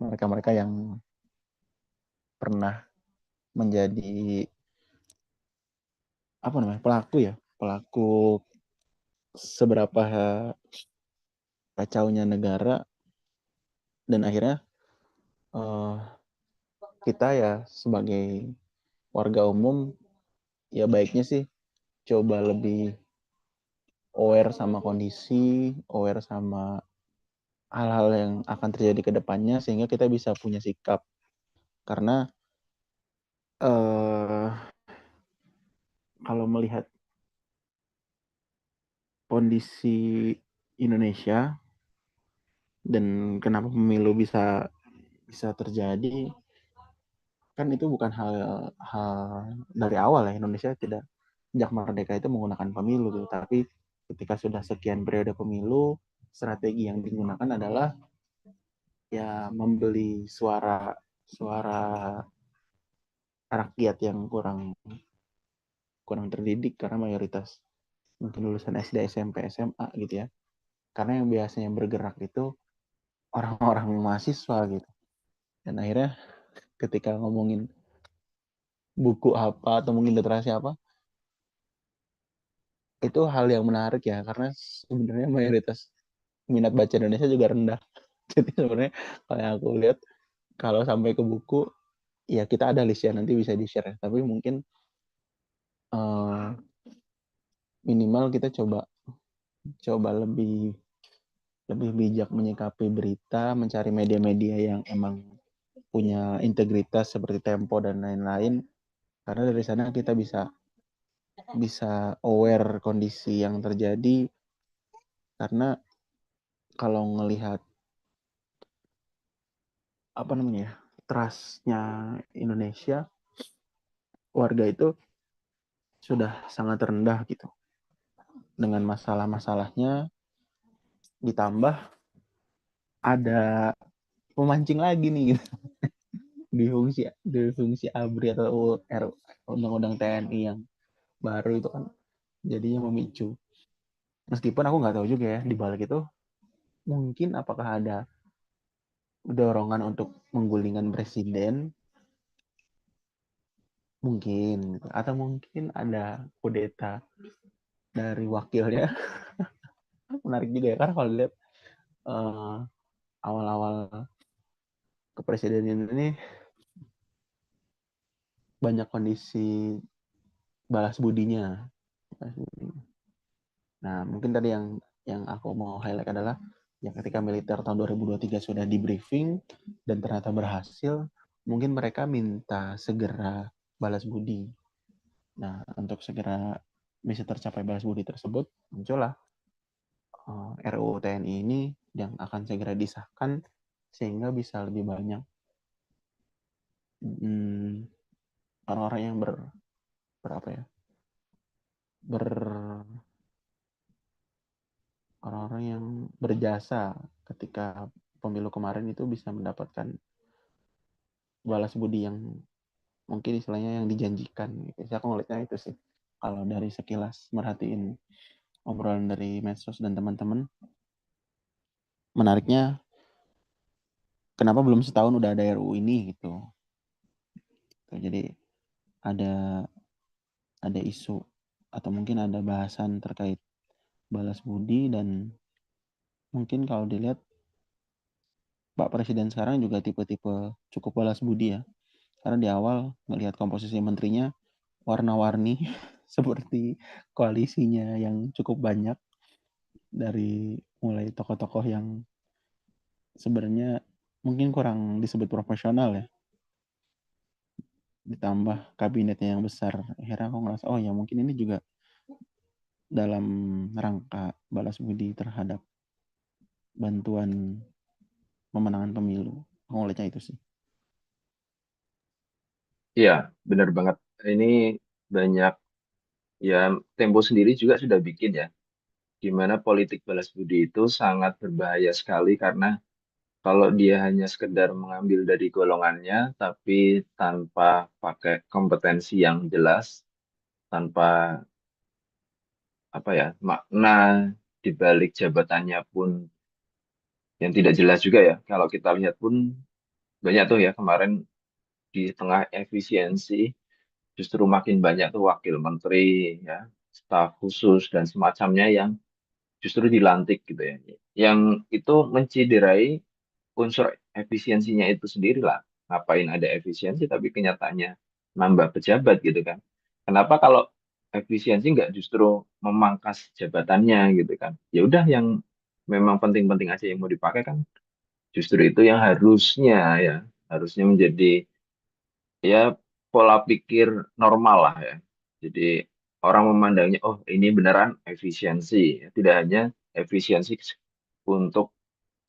Mereka-mereka yang pernah menjadi pelaku seberapa kacaunya negara, dan akhirnya kita ya sebagai warga umum ya baiknya sih coba lebih aware sama kondisi, aware sama hal-hal yang akan terjadi ke depannya sehingga kita bisa punya sikap. Karena kalau melihat kondisi Indonesia dan kenapa pemilu bisa terjadi, kan itu bukan hal dari awal ya. Indonesia tidak sejak merdeka itu menggunakan pemilu gitu. Tapi ketika sudah sekian periode pemilu, strategi yang digunakan adalah ya membeli suara rakyat yang kurang terdidik karena mayoritas mungkin lulusan SD, SMP, SMA gitu ya. Karena yang biasanya bergerak itu orang-orang mahasiswa gitu. Dan akhirnya ketika ngomongin buku apa atau mungkin literasi apa, itu hal yang menarik ya, karena sebenarnya mayoritas minat baca Indonesia juga rendah. Jadi sebenarnya kalau yang aku lihat, kalau sampai ke buku, ya kita ada list ya, nanti bisa di-share. Tapi mungkin minimal kita coba lebih bijak menyikapi berita, mencari media-media yang emang punya integritas seperti Tempo dan lain-lain. Karena dari sana kita bisa aware kondisi yang terjadi. Karena kalau ngelihat trustnya Indonesia, warga itu sudah sangat rendah gitu. Dengan masalah-masalahnya ditambah ada pemancing lagi nih gitu. di fungsi ABRI atau Undang-Undang TNI yang baru itu kan jadinya memicu. Meskipun aku nggak tahu juga ya di balik itu mungkin apakah ada dorongan untuk menggulingkan presiden, mungkin, atau mungkin ada kudeta dari wakilnya. Menarik juga ya, karena kalau lihat awal-awal kepresidenan ini banyak kondisi balas budinya. Nah, mungkin tadi yang aku mau highlight adalah ya ketika militer tahun 2023 sudah di briefing dan ternyata berhasil, mungkin mereka minta segera balas budi. Nah, untuk segera bisa tercapai balas budi tersebut, muncullah RUU TNI ini yang akan segera disahkan sehingga bisa lebih banyak orang-orang yang orang-orang yang berjasa ketika pemilu kemarin itu bisa mendapatkan balas budi yang mungkin istilahnya yang dijanjikan gitu. Aku ngeliatnya itu sih. Kalau dari sekilas merhatiin obrolan dari medsos dan teman-teman, menariknya kenapa belum setahun udah ada RUU ini gitu. Jadi ada isu atau mungkin ada bahasan terkait balas budi, dan mungkin kalau dilihat Pak Presiden sekarang juga tipe-tipe cukup balas budi ya. Karena di awal melihat komposisi menterinya warna-warni seperti koalisinya yang cukup banyak, dari mulai tokoh-tokoh yang sebenarnya mungkin kurang disebut profesional ya, ditambah kabinetnya yang besar. Akhirnya aku ngerasa oh ya mungkin ini juga dalam rangka balas budi terhadap bantuan pemenangan pemilu. Aku ngeliatnya itu sih. Iya, benar banget. Ini banyak ya, Tempo sendiri juga sudah bikin ya, di mana politik balas budi itu sangat berbahaya sekali karena kalau dia hanya sekedar mengambil dari golongannya, tapi tanpa pakai kompetensi yang jelas, tanpa apa ya makna di balik jabatannya pun yang tidak jelas juga ya. Kalau kita lihat pun banyak tuh ya kemarin di tengah efisiensi justru makin banyak tuh wakil menteri ya, staf khusus dan semacamnya yang justru dilantik gitu ya. yang itu menciderai unsur efisiensinya itu sendiri lah. Ngapain ada efisiensi tapi kenyataannya nambah pejabat gitu kan. Kenapa kalau efisiensi nggak justru memangkas jabatannya gitu kan. Ya udah yang memang penting-penting aja yang mau dipakai kan justru itu yang harusnya menjadi ya pola pikir normal lah ya. Jadi orang memandangnya oh ini beneran efisiensi, tidak hanya efisiensi untuk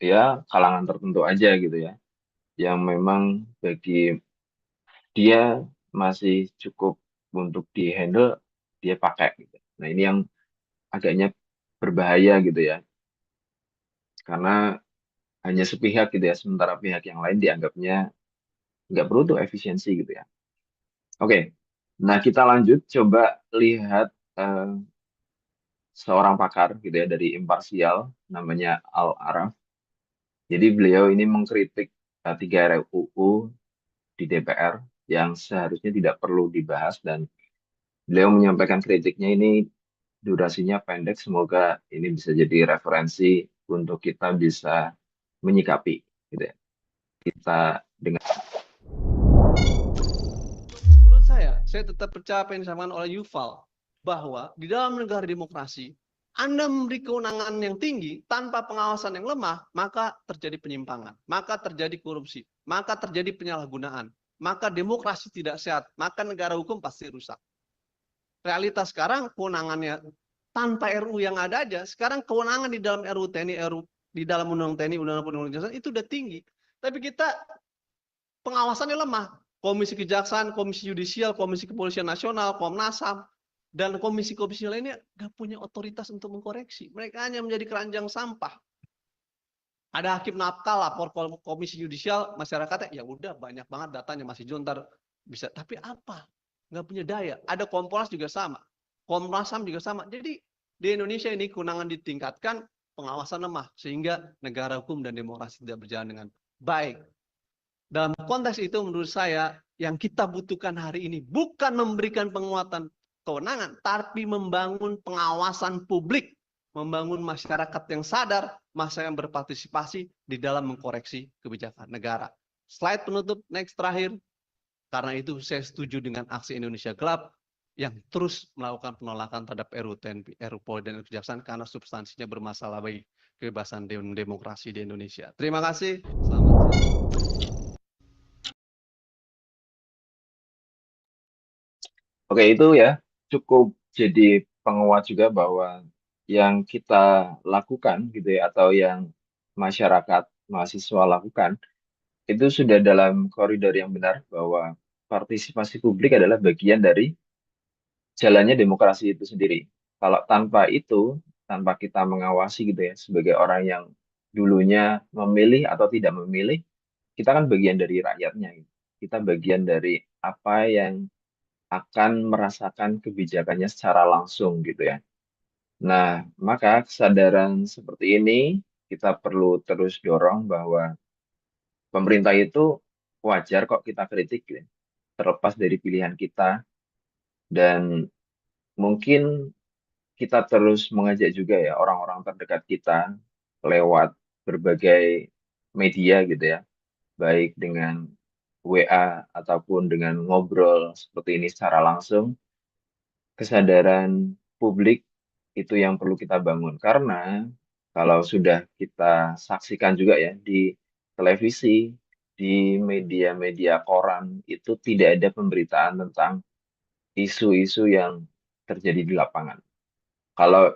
ya kalangan tertentu aja gitu ya, yang memang bagi dia masih cukup untuk dihandle dia pakai gitu. Nah ini yang agaknya berbahaya gitu ya, karena hanya sepihak gitu ya, sementara pihak yang lain dianggapnya nggak perlu tuh efisiensi gitu ya. Oke, nah kita lanjut coba lihat eh, seorang pakar gitu ya dari Imparsial namanya Al Araf. Jadi beliau ini mengkritik tiga RUU di DPR yang seharusnya tidak perlu dibahas dan beliau menyampaikan kritiknya ini durasinya pendek. Semoga ini bisa jadi referensi untuk kita bisa menyikapi gitu ya. Kita dengan Menurut saya tetap percaya apa yang disampaikan oleh Yuval, bahwa di dalam negara demokrasi, Anda memberi kewenangan yang tinggi tanpa pengawasan yang lemah, maka terjadi penyimpangan, maka terjadi korupsi, maka terjadi penyalahgunaan, maka demokrasi tidak sehat, maka negara hukum pasti rusak. Realitas sekarang kewenangannya tanpa RU yang ada aja, sekarang kewenangan di dalam RUU TNI, di dalam Undang TNI, Undang-Undang Kejaksaan itu udah tinggi. Tapi kita pengawasannya lemah. Komisi Kejaksaan, Komisi Yudisial, Komisi Kepolisian Nasional, Komnas HAM, dan komisi-komisi lainnya nggak punya otoritas untuk mengkoreksi. Mereka hanya menjadi keranjang sampah. Ada hakim nakal lapor Komisi Yudisial, masyarakatnya ya udah banyak banget datanya masih jontar bisa. Tapi apa? Nggak punya daya. Ada Kompolnas juga sama, Komnas HAM juga sama. Jadi di Indonesia ini kewenangan ditingkatkan, pengawasan lemah sehingga negara hukum dan demokrasi tidak berjalan dengan baik. Dalam konteks itu menurut saya yang kita butuhkan hari ini bukan memberikan penguatan kewenangan, tapi membangun pengawasan publik, membangun masyarakat yang sadar, masyarakat yang berpartisipasi di dalam mengkoreksi kebijakan negara. Slide penutup next terakhir. Karena itu saya setuju dengan aksi Indonesia Gelap yang terus melakukan penolakan terhadap RUU TNI, RUU Polri dan Kejaksaan karena substansinya bermasalah bagi kebebasan demokrasi di Indonesia. Terima kasih. Selamat siang. oke itu ya cukup jadi penguat juga bahwa yang kita lakukan gitu ya atau yang masyarakat mahasiswa lakukan itu sudah dalam koridor yang benar bahwa partisipasi publik adalah bagian dari jalannya demokrasi itu sendiri. Kalau tanpa itu, tanpa kita mengawasi gitu ya, sebagai orang yang dulunya memilih atau tidak memilih, kita kan bagian dari rakyatnya. Gitu. Kita bagian dari apa yang akan merasakan kebijakannya secara langsung gitu ya. Nah, maka kesadaran seperti ini kita perlu terus dorong bahwa pemerintah itu wajar kok kita kritik gitu ya, terlepas dari pilihan kita dan mungkin kita terus mengajak juga ya orang-orang terdekat kita lewat berbagai media gitu ya, baik dengan WA ataupun dengan ngobrol seperti ini secara langsung, kesadaran publik itu yang perlu kita bangun. Karena kalau sudah kita saksikan juga ya di televisi, di media-media koran, itu tidak ada pemberitaan tentang isu-isu yang terjadi di lapangan. Kalau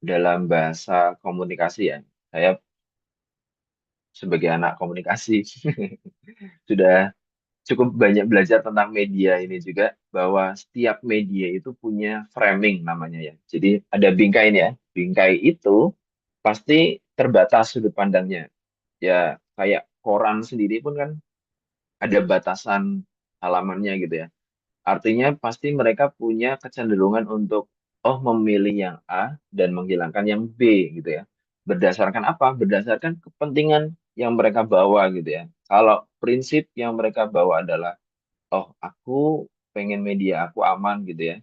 dalam bahasa komunikasi ya, saya sebagai anak komunikasi sudah cukup banyak belajar tentang media ini juga bahwa setiap media itu punya framing namanya ya. Jadi ada bingkai ini ya. Bingkai itu pasti terbatas sudut pandangnya. Ya kayak koran sendiri pun kan ada batasan halamannya gitu ya. Artinya pasti mereka punya kecenderungan untuk memilih yang A dan menghilangkan yang B gitu ya. Berdasarkan apa? Berdasarkan kepentingan yang mereka bawa gitu ya. Kalau prinsip yang mereka bawa adalah aku pengen media aku aman gitu ya.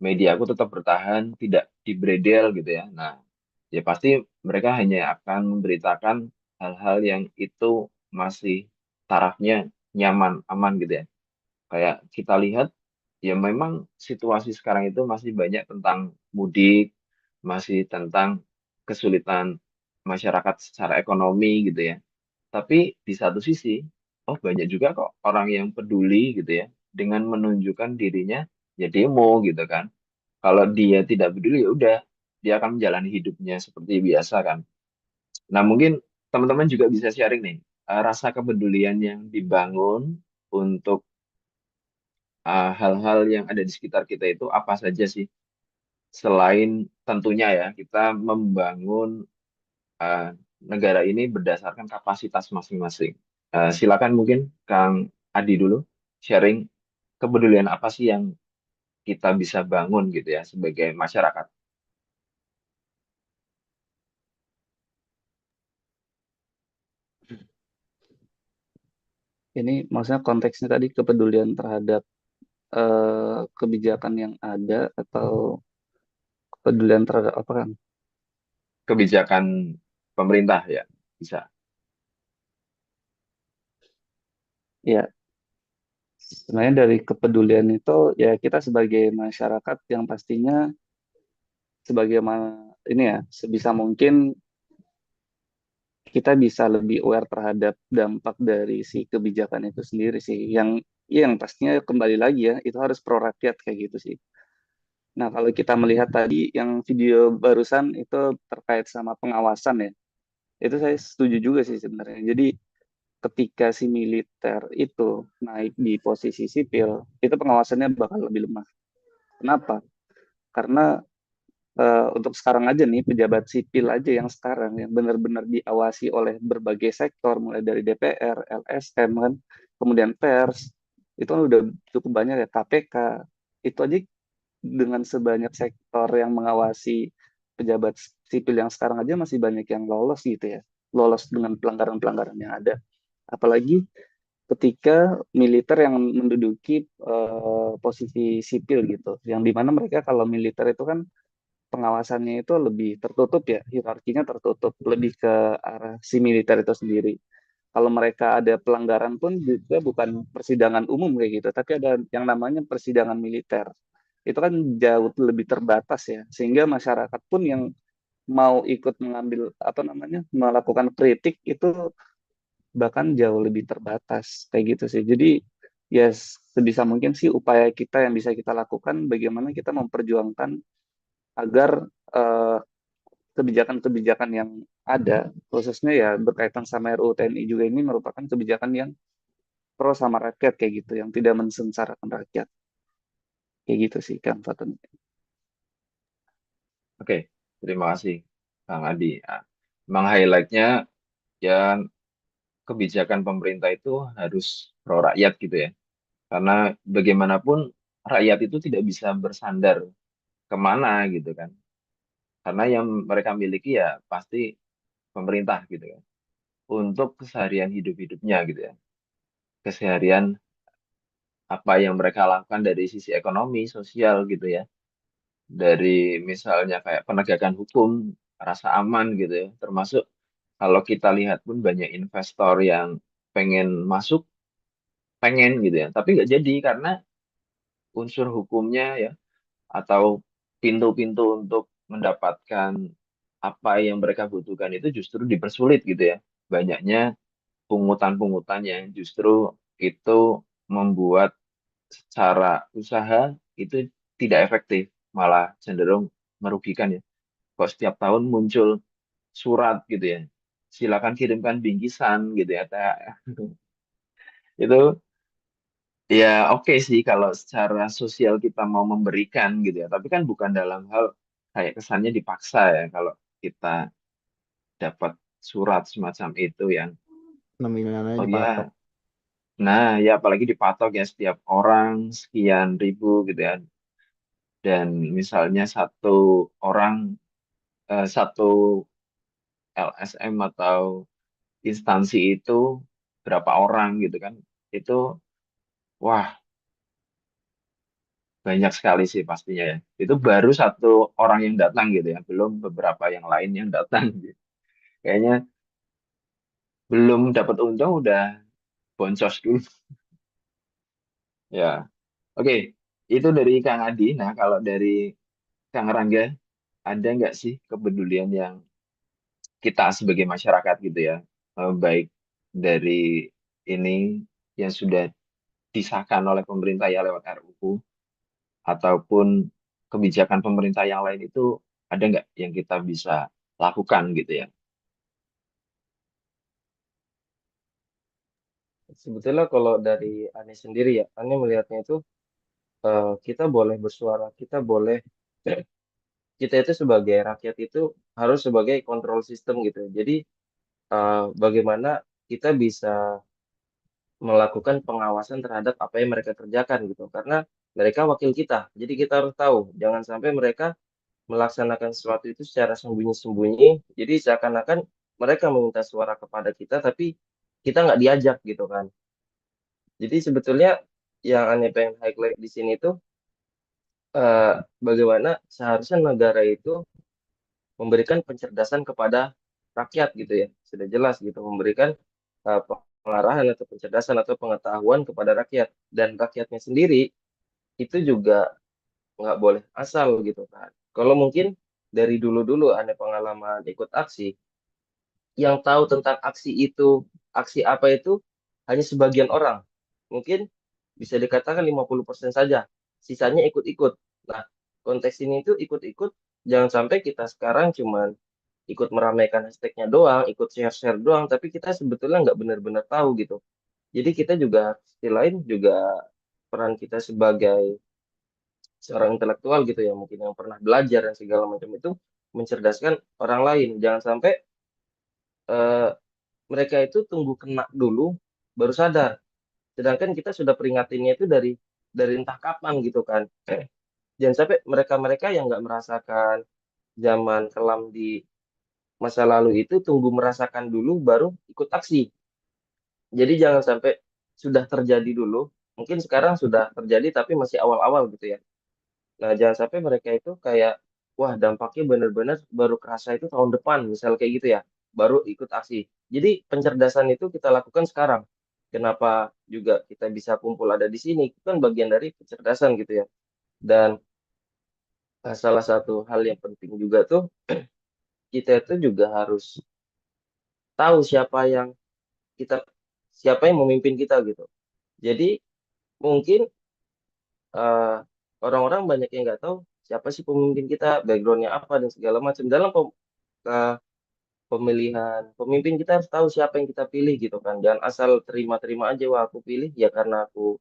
Media aku tetap bertahan, tidak dibredel gitu ya. Nah, ya pasti mereka hanya akan memberitakan hal-hal yang itu masih tarafnya nyaman, aman gitu ya. Kayak kita lihat, ya memang situasi sekarang itu masih banyak tentang mudik, masih tentang kesulitan masyarakat secara ekonomi gitu ya. Tapi di satu sisi, oh banyak juga kok orang yang peduli gitu ya, dengan menunjukkan dirinya ya demo gitu kan. Kalau dia tidak peduli ya udah, dia akan menjalani hidupnya seperti biasa kan. Nah mungkin teman-teman juga bisa sharing nih, rasa kepedulian yang dibangun untuk hal-hal yang ada di sekitar kita itu apa saja sih? Selain tentunya ya kita membangun uh, negara ini berdasarkan kapasitas masing-masing. Silakan mungkin Kang Adi dulu sharing kepedulian apa sih yang kita bisa bangun gitu ya sebagai masyarakat. Ini maksudnya konteksnya tadi kepedulian terhadap kebijakan yang ada atau kepedulian terhadap apa kan? Kebijakan pemerintah ya bisa. Ya, sebenarnya dari kepedulian itu ya kita sebagai masyarakat yang pastinya sebagaimana ini ya sebisa mungkin kita bisa lebih aware terhadap dampak dari si kebijakan itu sendiri sih. Yang pastinya kembali lagi ya itu harus pro rakyat kayak gitu sih. Nah, kalau kita melihat tadi yang video barusan itu terkait sama pengawasan ya, itu saya setuju juga sih sebenarnya. Jadi ketika si militer itu naik di posisi sipil, itu pengawasannya bakal lebih lemah. Kenapa? Karena untuk sekarang aja nih pejabat sipil aja yang sekarang yang benar-benar diawasi oleh berbagai sektor mulai dari DPR, LSM kan, kemudian pers, itu kan udah cukup banyak ya KPK. Itu aja dengan sebanyak sektor yang mengawasi pejabat sipil yang sekarang aja masih banyak yang lolos gitu ya. Lolos dengan pelanggaran-pelanggaran yang ada. Apalagi ketika militer yang menduduki posisi sipil gitu. Yang dimana mereka kalau militer itu kan pengawasannya itu lebih tertutup ya, hierarkinya tertutup, lebih ke arah si militer itu sendiri. Kalau mereka ada pelanggaran pun juga bukan persidangan umum kayak gitu, tapi ada yang namanya persidangan militer. Itu kan jauh lebih terbatas ya, sehingga masyarakat pun yang mau ikut mengambil apa namanya melakukan kritik itu bahkan jauh lebih terbatas kayak gitu sih. Jadi ya sebisa mungkin sih upaya kita yang bisa kita lakukan bagaimana kita memperjuangkan agar eh, kebijakan-kebijakan yang ada, khususnya ya berkaitan sama RUU TNI juga ini merupakan kebijakan yang pro sama rakyat kayak gitu, yang tidak mensengsarakan rakyat. Kayak gitu sih, Kang Fatun. Oke, terima kasih Kang Adi. Memang highlight-nya ya kebijakan pemerintah itu harus pro rakyat gitu ya. Karena bagaimanapun rakyat itu tidak bisa bersandar kemana gitu kan. Karena yang mereka miliki ya pasti pemerintah gitu kan. Untuk keseharian hidup-hidupnya gitu ya. Keseharian apa yang mereka lakukan dari sisi ekonomi, sosial gitu ya. Dari misalnya kayak penegakan hukum, rasa aman gitu ya. Termasuk kalau kita lihat pun banyak investor yang pengen masuk, pengen gitu ya. Tapi nggak jadi karena unsur hukumnya ya atau pintu-pintu untuk mendapatkan apa yang mereka butuhkan itu justru dipersulit gitu ya. Banyaknya pungutan-pungutan yang justru itu membuat secara usaha itu tidak efektif, malah cenderung merugikan ya. Kok setiap tahun muncul surat gitu ya, silakan kirimkan bingkisan gitu ya. Itu ya oke sih kalau secara sosial kita mau memberikan gitu ya, tapi kan bukan dalam hal kayak kesannya dipaksa ya kalau kita dapat surat semacam itu yang Nominalnya oh dipatok. ya, nah ya apalagi dipatok ya setiap orang sekian ribu gitu ya, dan misalnya satu orang satu LSM atau instansi itu berapa orang gitu kan, itu wah banyak sekali sih pastinya ya. Itu baru satu orang yang datang gitu ya, belum beberapa yang lain yang datang gitu. Kayaknya belum dapat untung udah boncos dulu. Ya, oke. Itu dari Kang Adi. Nah, kalau dari Kang Rangga, ada nggak sih kepedulian yang kita sebagai masyarakat gitu ya, baik dari ini yang sudah disahkan oleh pemerintah ya lewat RUU ataupun kebijakan pemerintah yang lain itu ada nggak yang kita bisa lakukan gitu ya? Sebetulnya kalau dari Ani sendiri ya, Ani melihatnya itu kita boleh bersuara, kita itu sebagai rakyat itu harus sebagai kontrol sistem gitu. Jadi bagaimana kita bisa melakukan pengawasan terhadap apa yang mereka kerjakan gitu. Karena mereka wakil kita. Jadi kita harus tahu, jangan sampai mereka melaksanakan sesuatu itu secara sembunyi-sembunyi. Jadi seakan-akan mereka meminta suara kepada kita, tapi kita nggak diajak gitu kan. Jadi sebetulnya yang aneh pengen highlight di sini tuh eh, bagaimana seharusnya negara itu memberikan pencerdasan kepada rakyat gitu ya. Sudah jelas gitu memberikan eh, pengarahan atau pencerdasan atau pengetahuan kepada rakyat dan rakyatnya sendiri itu juga nggak boleh asal gitu kan. Kalau mungkin dari dulu-dulu ada pengalaman ikut aksi, yang tahu tentang aksi itu, aksi apa itu hanya sebagian orang. Mungkin bisa dikatakan 50% saja. Sisanya ikut-ikut. Nah, konteks ini itu ikut-ikut, jangan sampai kita sekarang cuman ikut meramaikan hashtagnya doang, ikut share-share doang, tapi kita sebetulnya nggak benar-benar tahu gitu. Jadi kita juga, sisi lain juga peran kita sebagai seorang intelektual gitu ya, mungkin yang pernah belajar dan segala macam itu mencerdaskan orang lain. Jangan sampai eh, mereka itu tunggu kena dulu baru sadar. Sedangkan kita sudah peringatinnya itu dari entah kapan gitu kan. Jangan sampai mereka-mereka yang nggak merasakan zaman kelam di masa lalu itu tunggu merasakan dulu baru ikut aksi. Jadi jangan sampai sudah terjadi dulu. Mungkin sekarang sudah terjadi tapi masih awal-awal gitu ya. Nah, jangan sampai mereka itu kayak, wah dampaknya benar-benar baru kerasa itu tahun depan, misal kayak gitu ya, baru ikut aksi. Jadi pencerdasan itu kita lakukan sekarang. Kenapa juga kita bisa kumpul ada di sini, itu kan bagian dari pencerdasan gitu ya. Dan salah satu hal yang penting juga tuh, kita itu juga harus tahu kita, siapa yang memimpin kita gitu. Jadi mungkin eh, orang-orang banyak yang nggak tahu siapa sih pemimpin kita, backgroundnya apa dan segala macam. Dalam ke pemilihan pemimpin kita harus tahu siapa yang kita pilih gitu kan. Jangan asal terima-terima aja wah aku pilih ya karena aku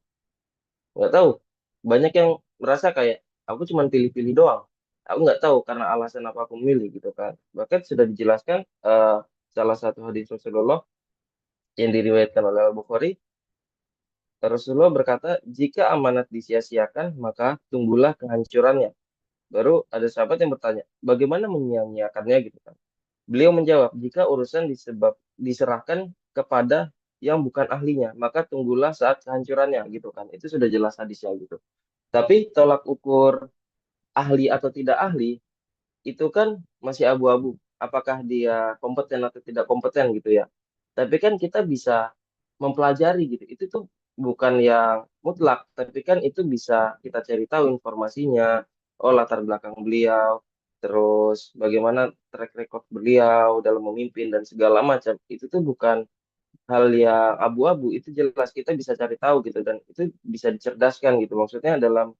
nggak tahu. Banyak yang merasa kayak aku cuma pilih-pilih doang. Aku nggak tahu karena alasan apa aku milih gitu kan. Bahkan sudah dijelaskan salah satu hadis Rasulullah yang diriwayatkan oleh Al-Bukhari. Rasulullah berkata, jika amanat disia-siakan, maka tunggulah kehancurannya. Baru ada sahabat yang bertanya, bagaimana menyia-nyiakannya gitu kan. Beliau menjawab, jika urusan diserahkan kepada yang bukan ahlinya, maka tunggulah saat kehancurannya gitu kan. Itu sudah jelas hadisnya gitu. Tapi tolak ukur ahli atau tidak ahli itu kan masih abu-abu. Apakah dia kompeten atau tidak kompeten gitu ya. Tapi kan kita bisa mempelajari gitu. Itu tuh bukan yang mutlak, tapi kan itu bisa kita cari tahu informasinya. Oh, latar belakang beliau, terus bagaimana track record beliau dalam memimpin dan segala macam. Itu tuh bukan hal yang abu-abu, itu jelas kita bisa cari tahu gitu dan itu bisa dicerdaskan gitu. Maksudnya dalam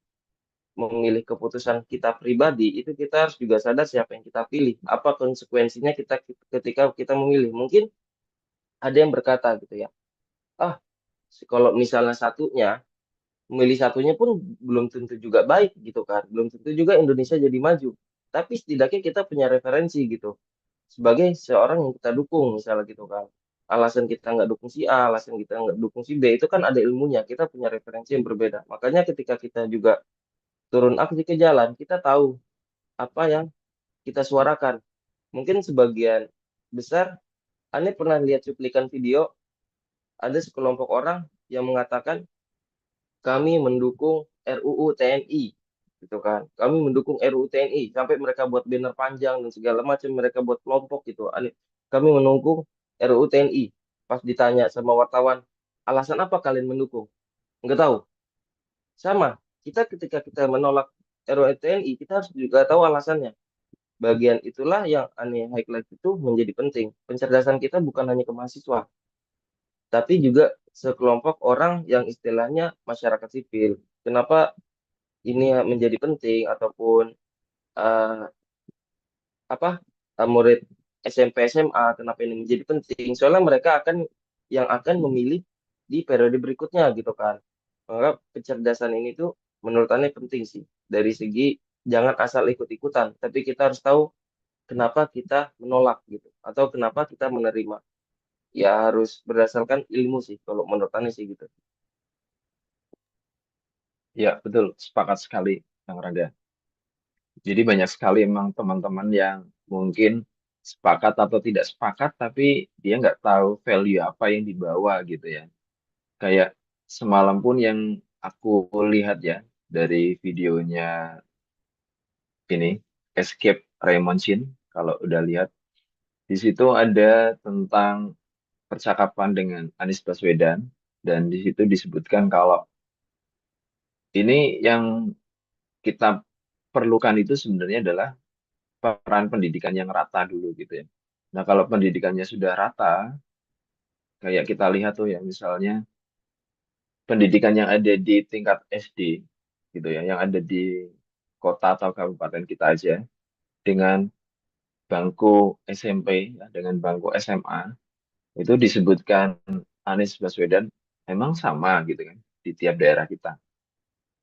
memilih keputusan kita pribadi itu kita harus juga sadar siapa yang kita pilih, apa konsekuensinya kita ketika kita memilih. Mungkin ada yang berkata gitu ya, ah kalau misalnya memilih satunya pun belum tentu juga baik gitu kan, belum tentu juga Indonesia jadi maju. Tapi setidaknya kita punya referensi gitu, sebagai seorang yang kita dukung misalnya gitu kan. Alasan kita nggak dukung si A, alasan kita nggak dukung si B, itu kan ada ilmunya, kita punya referensi yang berbeda. Makanya ketika kita juga turun aksi ke jalan, kita tahu apa yang kita suarakan. Mungkin sebagian besar, Anda pernah lihat cuplikan video, ada sekelompok orang yang mengatakan, kami mendukung RUU TNI gitu kan. Kami mendukung RUU TNI sampai mereka buat banner panjang dan segala macam, mereka buat kelompok gitu. Kami mendukung RUU TNI. Pas ditanya sama wartawan, alasan apa kalian mendukung? Nggak tahu. Sama, kita ketika kita menolak RUU TNI, kita harus juga tahu alasannya. Bagian itulah yang aneh highlight itu menjadi penting. Pencerdasan kita bukan hanya ke mahasiswa, tapi juga sekelompok orang yang istilahnya masyarakat sipil. Kenapa ini menjadi penting ataupun eh, apa murid SMP SMA kenapa ini menjadi penting? Soalnya mereka akan memilih di periode berikutnya gitu kan. Maka kecerdasan ini tuh menurut Anda penting sih dari segi jangan asal ikut-ikutan, tapi kita harus tahu kenapa kita menolak gitu atau kenapa kita menerima. Ya harus berdasarkan ilmu sih kalau menurut Anda sih gitu. Ya, betul. Sepakat sekali, Kang Raga. Jadi banyak sekali emang teman-teman yang mungkin sepakat atau tidak sepakat, tapi dia nggak tahu value apa yang dibawa gitu ya. Kayak semalam pun yang aku lihat ya dari videonya ini, Escape Raymond Shin, kalau udah lihat, di situ ada tentang percakapan dengan Anies Baswedan, dan di situ disebutkan kalau ini yang kita perlukan itu sebenarnya adalah peran pendidikan yang rata dulu gitu ya. Nah, kalau pendidikannya sudah rata, kayak kita lihat tuh ya, misalnya pendidikan yang ada di tingkat SD gitu ya, yang ada di kota atau kabupaten kita aja, dengan bangku SMP, ya, dengan bangku SMA, itu disebutkan Anies Baswedan emang sama gitu kan di tiap daerah kita.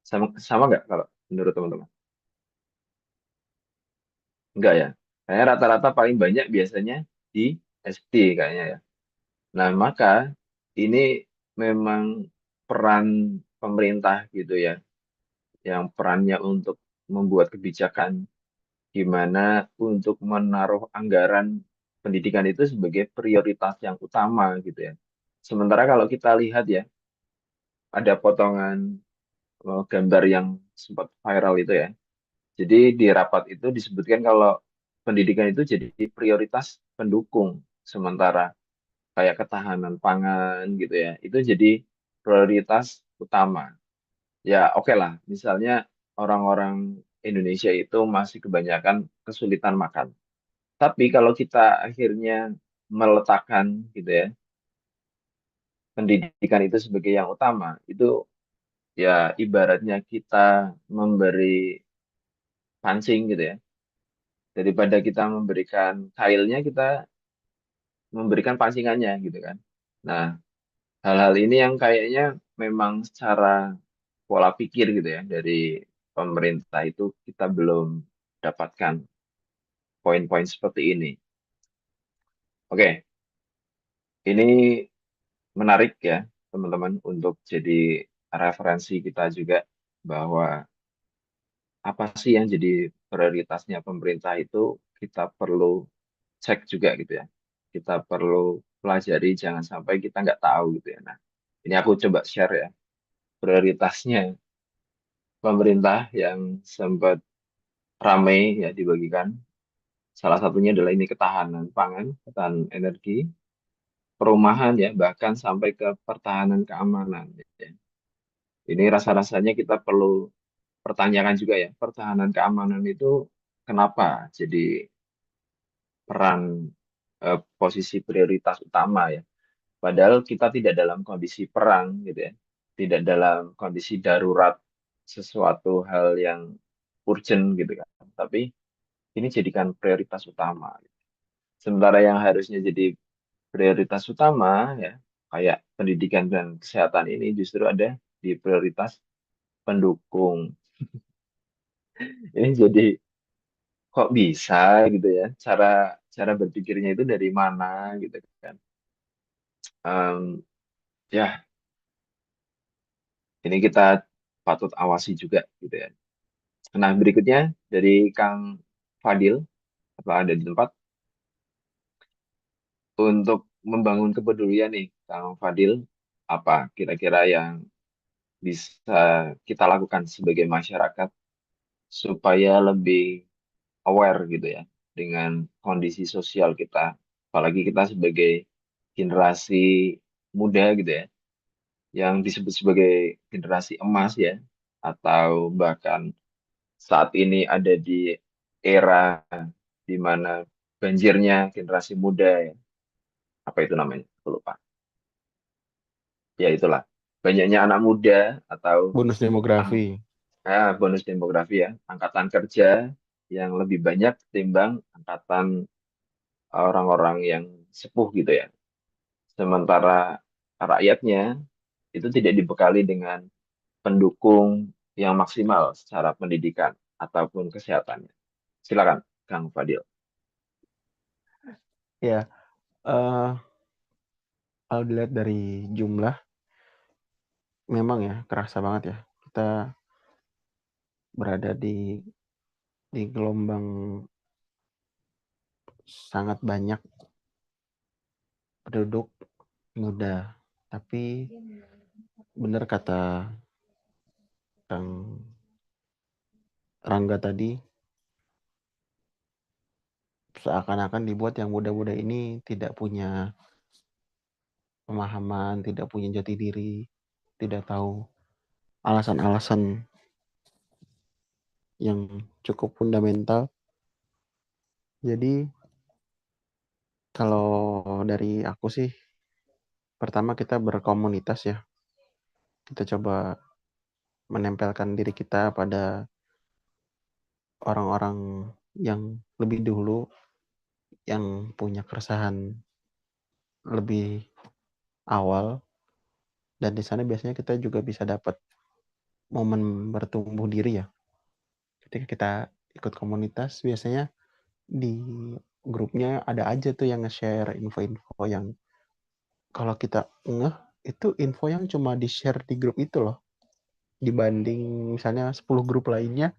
Sama sama nggak kalau menurut teman-teman? Enggak ya. Kayaknya rata-rata paling banyak biasanya di SD kayaknya ya. Nah, maka ini memang peran pemerintah gitu ya, yang perannya untuk membuat kebijakan gimana untuk menaruh anggaran pendidikan itu sebagai prioritas yang utama gitu ya. Sementara kalau kita lihat ya, ada potongan gambar yang sempat viral itu ya. Jadi di rapat itu disebutkan kalau pendidikan itu jadi prioritas pendukung, sementara kayak ketahanan pangan gitu ya, itu jadi prioritas utama. Ya oke lah, misalnya orang-orang Indonesia itu masih kebanyakan kesulitan makan. Tapi kalau kita akhirnya meletakkan gitu ya, pendidikan itu sebagai yang utama, itu ya ibaratnya kita memberi pancing gitu ya. Daripada kita memberikan kailnya, kita memberikan pancingannya gitu kan. Nah, hal-hal ini yang kayaknya memang secara pola pikir gitu ya dari pemerintah itu kita belum dapatkan poin-poin seperti ini. Oke, ini menarik ya teman-teman untuk jadi referensi kita juga bahwa apa sih yang jadi prioritasnya pemerintah itu kita perlu cek juga gitu ya. Kita perlu pelajari, jangan sampai kita nggak tahu gitu ya. Nah, ini aku coba share ya prioritasnya pemerintah yang sempat ramai ya dibagikan. Salah satunya adalah ini ketahanan pangan, ketahanan energi, perumahan ya, bahkan sampai ke pertahanan keamanan. Ya. Ini rasa-rasanya kita perlu pertanyakan juga ya, pertahanan keamanan itu kenapa jadi peran posisi prioritas utama ya. Padahal kita tidak dalam kondisi perang gitu ya, tidak dalam kondisi darurat sesuatu hal yang urgent gitu kan. Tapi ini jadikan prioritas utama. Sementara yang harusnya jadi prioritas utama ya, kayak pendidikan dan kesehatan ini justru ada di prioritas pendukung. Ini jadi kok bisa gitu ya? Cara cara berpikirnya itu dari mana gitu kan? Ya, ini kita patut awasi juga gitu ya. Nah, berikutnya dari Kang Fadil, apa ada di tempat untuk membangun kepedulian nih, Kang Fadil, apa kira-kira yang bisa kita lakukan sebagai masyarakat supaya lebih aware gitu ya dengan kondisi sosial kita, apalagi kita sebagai generasi muda gitu ya, yang disebut sebagai generasi emas ya, atau bahkan saat ini ada di era di mana banjirnya generasi muda ya, apa itu namanya? Aku lupa. Ya itulah, banyaknya anak muda atau Bonus demografi. bonus demografi ya, angkatan kerja yang lebih banyak ketimbang angkatan orang-orang yang sepuh gitu ya. Sementara rakyatnya itu tidak dibekali dengan pendukung yang maksimal secara pendidikan ataupun kesehatannya. Silakan, Kang Fadil. Ya, eh, kalau dilihat dari jumlah, memang ya kerasa banget ya. Kita berada di gelombang sangat banyak penduduk muda. Tapi benar kata Kang Rangga tadi, seakan-akan dibuat yang muda-muda ini tidak punya pemahaman, tidak punya jati diri, tidak tahu alasan-alasan yang cukup fundamental. Jadi kalau dari aku sih, pertama kita berkomunitas ya. Kita coba menempelkan diri kita pada orang-orang yang lebih dulu, yang punya keresahan lebih awal, dan di sana biasanya kita juga bisa dapat momen bertumbuh diri ya. Ketika kita ikut komunitas, biasanya di grupnya ada aja tuh yang nge-share info-info yang kalau kita ngeh, itu info yang cuma di-share di grup itu loh. Dibanding misalnya 10 grup lainnya,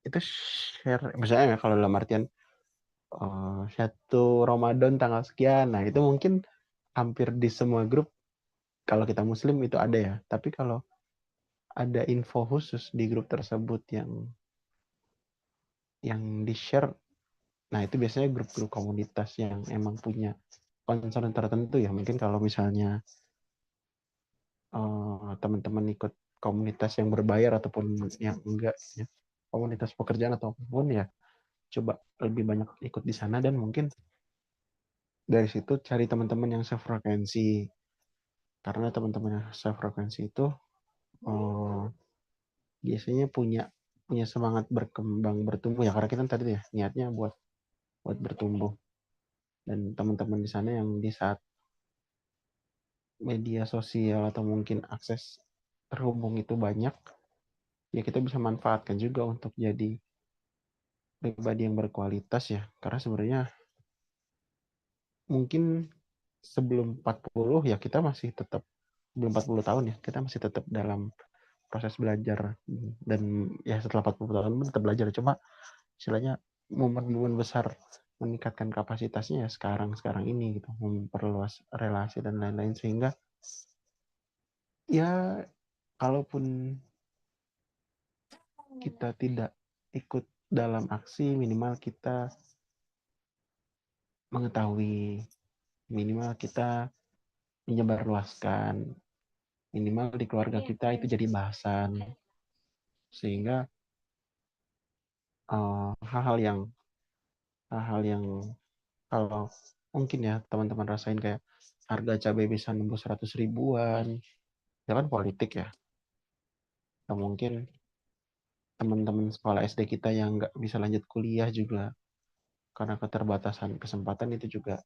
itu share, misalnya kalau dalam artian satu Ramadan tanggal sekian, nah itu mungkin hampir di semua grup, kalau kita muslim itu ada ya. Tapi kalau ada info khusus di grup tersebut yang di-share, nah itu biasanya grup-grup komunitas yang emang punya concern tertentu ya. Mungkin kalau misalnya teman-teman ikut komunitas yang berbayar ataupun yang enggak ya, komunitas pekerjaan ataupun ya, coba lebih banyak ikut di sana, dan mungkin dari situ cari teman-teman yang sefrekuensi, karena teman-teman yang sefrekuensi itu biasanya punya semangat berkembang, bertumbuh ya, karena kita tadi ya niatnya buat bertumbuh. Dan teman-teman di sana yang di saat media sosial atau mungkin akses terhubung itu banyak, ya kita bisa manfaatkan juga untuk jadi pribadi yang berkualitas ya. Karena sebenarnya mungkin sebelum 40 ya kita masih tetap, belum 40 tahun ya, kita masih tetap dalam proses belajar, dan ya setelah 40 tahun pun tetap belajar. Cuma istilahnya momen-momen besar meningkatkan kapasitasnya ya sekarang ini gitu, memperluas relasi dan lain-lain, sehingga ya kalaupun kita tidak ikut dalam aksi, minimal kita mengetahui, minimal kita menyebarluaskan, minimal di keluarga kita itu jadi bahasan, sehingga hal-hal yang kalau mungkin ya teman-teman rasain, kayak harga cabai bisa nembus 100 ribuan, ya kan politik ya. Atau mungkin teman-teman sekolah SD kita yang nggak bisa lanjut kuliah juga karena keterbatasan kesempatan, itu juga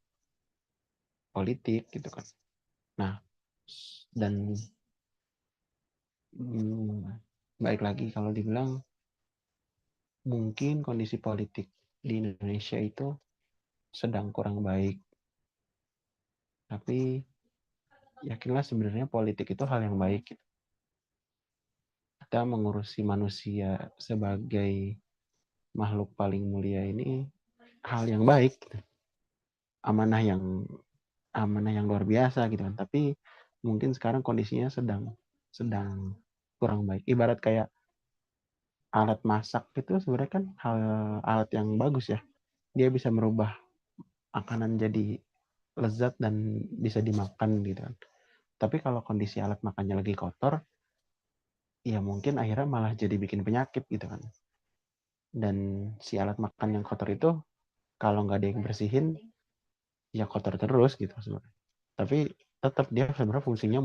politik gitu kan. Nah, dan baik lagi kalau dibilang mungkin kondisi politik di Indonesia itu sedang kurang baik, tapi yakinlah sebenarnya politik itu hal yang baik. Kita mengurusi manusia sebagai makhluk paling mulia ini hal yang baik, amanah yang luar biasa gitu kan. Tapi mungkin sekarang kondisinya sedang sedang kurang baik. Ibarat kayak alat masak itu sebenarnya kan alat yang bagus ya. Dia bisa merubah makanan jadi lezat dan bisa dimakan gitu kan. Tapi kalau kondisi alat makannya lagi kotor, ya mungkin akhirnya malah jadi bikin penyakit gitu kan. Dan si alat makan yang kotor itu kalau nggak ada yang bersihin, ya kotor terus gitu sebenarnya. Tapi tetap dia sebenarnya fungsinya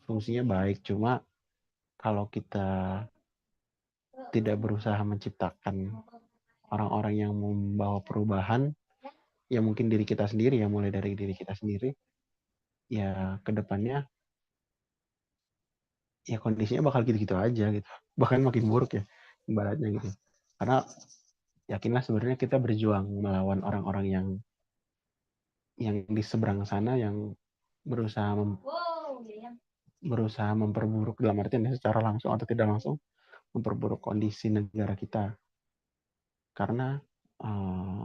fungsinya baik. Cuma kalau kita tidak berusaha menciptakan orang-orang yang membawa perubahan, ya mungkin diri kita sendiri, ya mulai dari diri kita sendiri, ya kedepannya ya kondisinya bakal gitu-gitu aja gitu. Bahkan makin buruk ya ibaratnya gitu. Karena yakinlah sebenarnya kita berjuang melawan orang-orang yang di seberang sana yang berusaha berusaha memperburuk dalam artian secara langsung atau tidak langsung memperburuk kondisi negara kita. Karena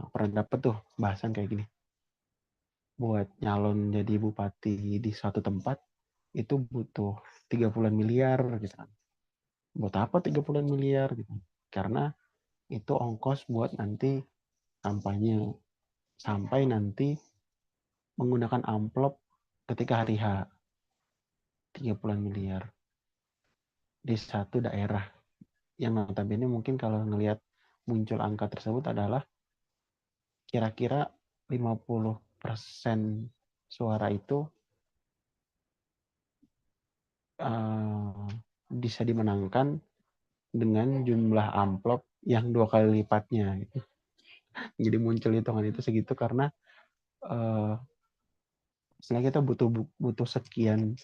pernah dapet tuh bahasan kayak gini. Buat nyalon jadi bupati di suatu tempat itu butuh 30 miliar gitu kan. Buat apa 30 miliar gitu? Karena itu ongkos buat nanti kampanye sampai nanti menggunakan amplop ketika hari H. 30 miliar di satu daerah yang notabene mungkin kalau ngelihat muncul angka tersebut adalah kira-kira 50% suara itu bisa dimenangkan dengan jumlah amplop yang 2 kali lipatnya gitu. Jadi muncul hitungan itu segitu karena sebenarnya kita butuh sekian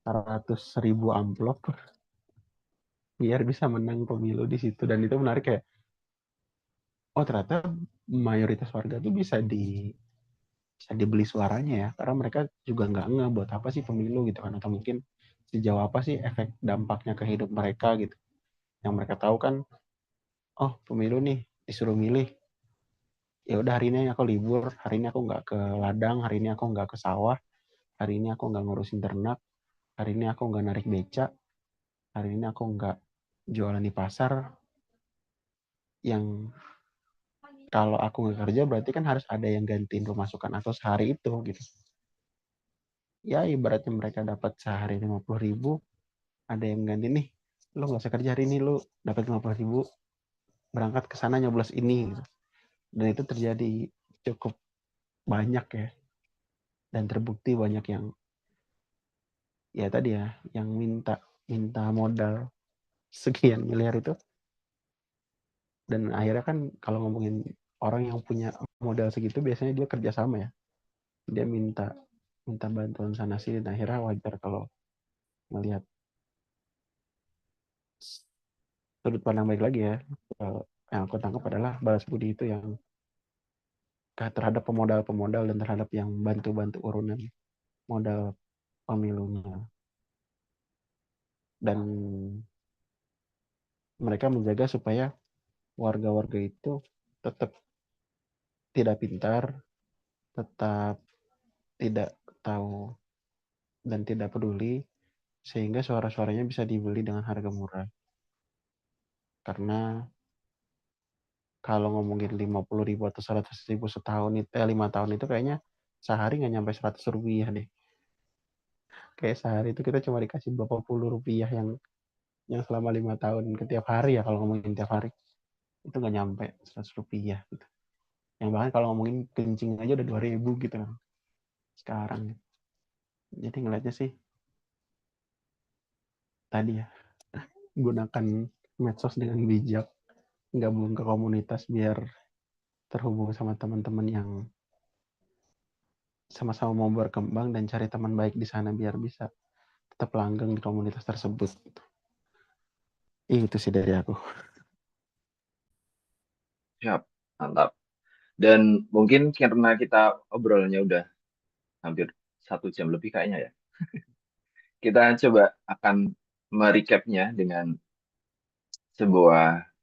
ratus ribu amplop biar bisa menang pemilu di situ. Dan itu menarik kayak, oh ternyata mayoritas warga tuh bisa dibeli suaranya ya, karena mereka juga nggak ngeh buat apa sih pemilu gitu kan, atau mungkin sejauh apa sih efek dampaknya ke hidup mereka gitu. Yang mereka tahu kan, oh pemilu nih disuruh milih, ya udah hari ini aku libur, hari ini aku nggak ke ladang, hari ini aku nggak ke sawah, hari ini aku nggak ngurusin ternak, hari ini aku nggak narik beca, hari ini aku nggak jualan di pasar. Yang kalau aku nggak kerja berarti kan harus ada yang gantiin pemasukan aku sehari itu gitu. Ya ibaratnya mereka dapat sehari 50.000, ada yang ganti nih, lu nggak usah kerja hari ini, lu dapat 50.000, berangkat ke sana nyoblos ini gitu. Dan itu terjadi cukup banyak ya, dan terbukti banyak yang ya tadi ya yang minta modal sekian miliar itu. Dan akhirnya kan kalau ngomongin orang yang punya modal segitu biasanya dia kerja sama ya, dia minta bantuan sana sini. Dan akhirnya wajar kalau melihat sudut pandang baik lagi ya. Yang aku tangkap adalah balas budi itu yang terhadap pemodal-pemodal dan terhadap yang bantu-bantu urunan modal pemilunya. Dan mereka menjaga supaya warga-warga itu tetap tidak pintar, tetap tidak tahu dan tidak peduli, sehingga suara-suaranya bisa dibeli dengan harga murah. Karena kalau ngomongin 50.000 atau 100.000 setahun itu 5 tahun itu kayaknya sehari nggak nyampe 100 rupiah deh. Kayak sehari itu kita cuma dikasih berapa puluh rupiah yang selama 5 tahun ke tiap hari ya, kalau ngomongin tiap hari itu nggak nyampe 100 rupiah gitu. Yang bahkan kalau ngomongin kencing aja udah 2.000 gitu kan sekarang. Jadi ngeliatnya sih tadi ya, gunakan medsos dengan bijak, gabung ke komunitas biar terhubung sama teman-teman yang sama-sama mau berkembang, dan cari teman baik di sana biar bisa tetap langgeng di komunitas tersebut. Itu sih dari aku. Siap, mantap. Dan mungkin karena kita obrolnya udah hampir 1 jam lebih kayaknya ya. Kita coba akan merecapnya dengan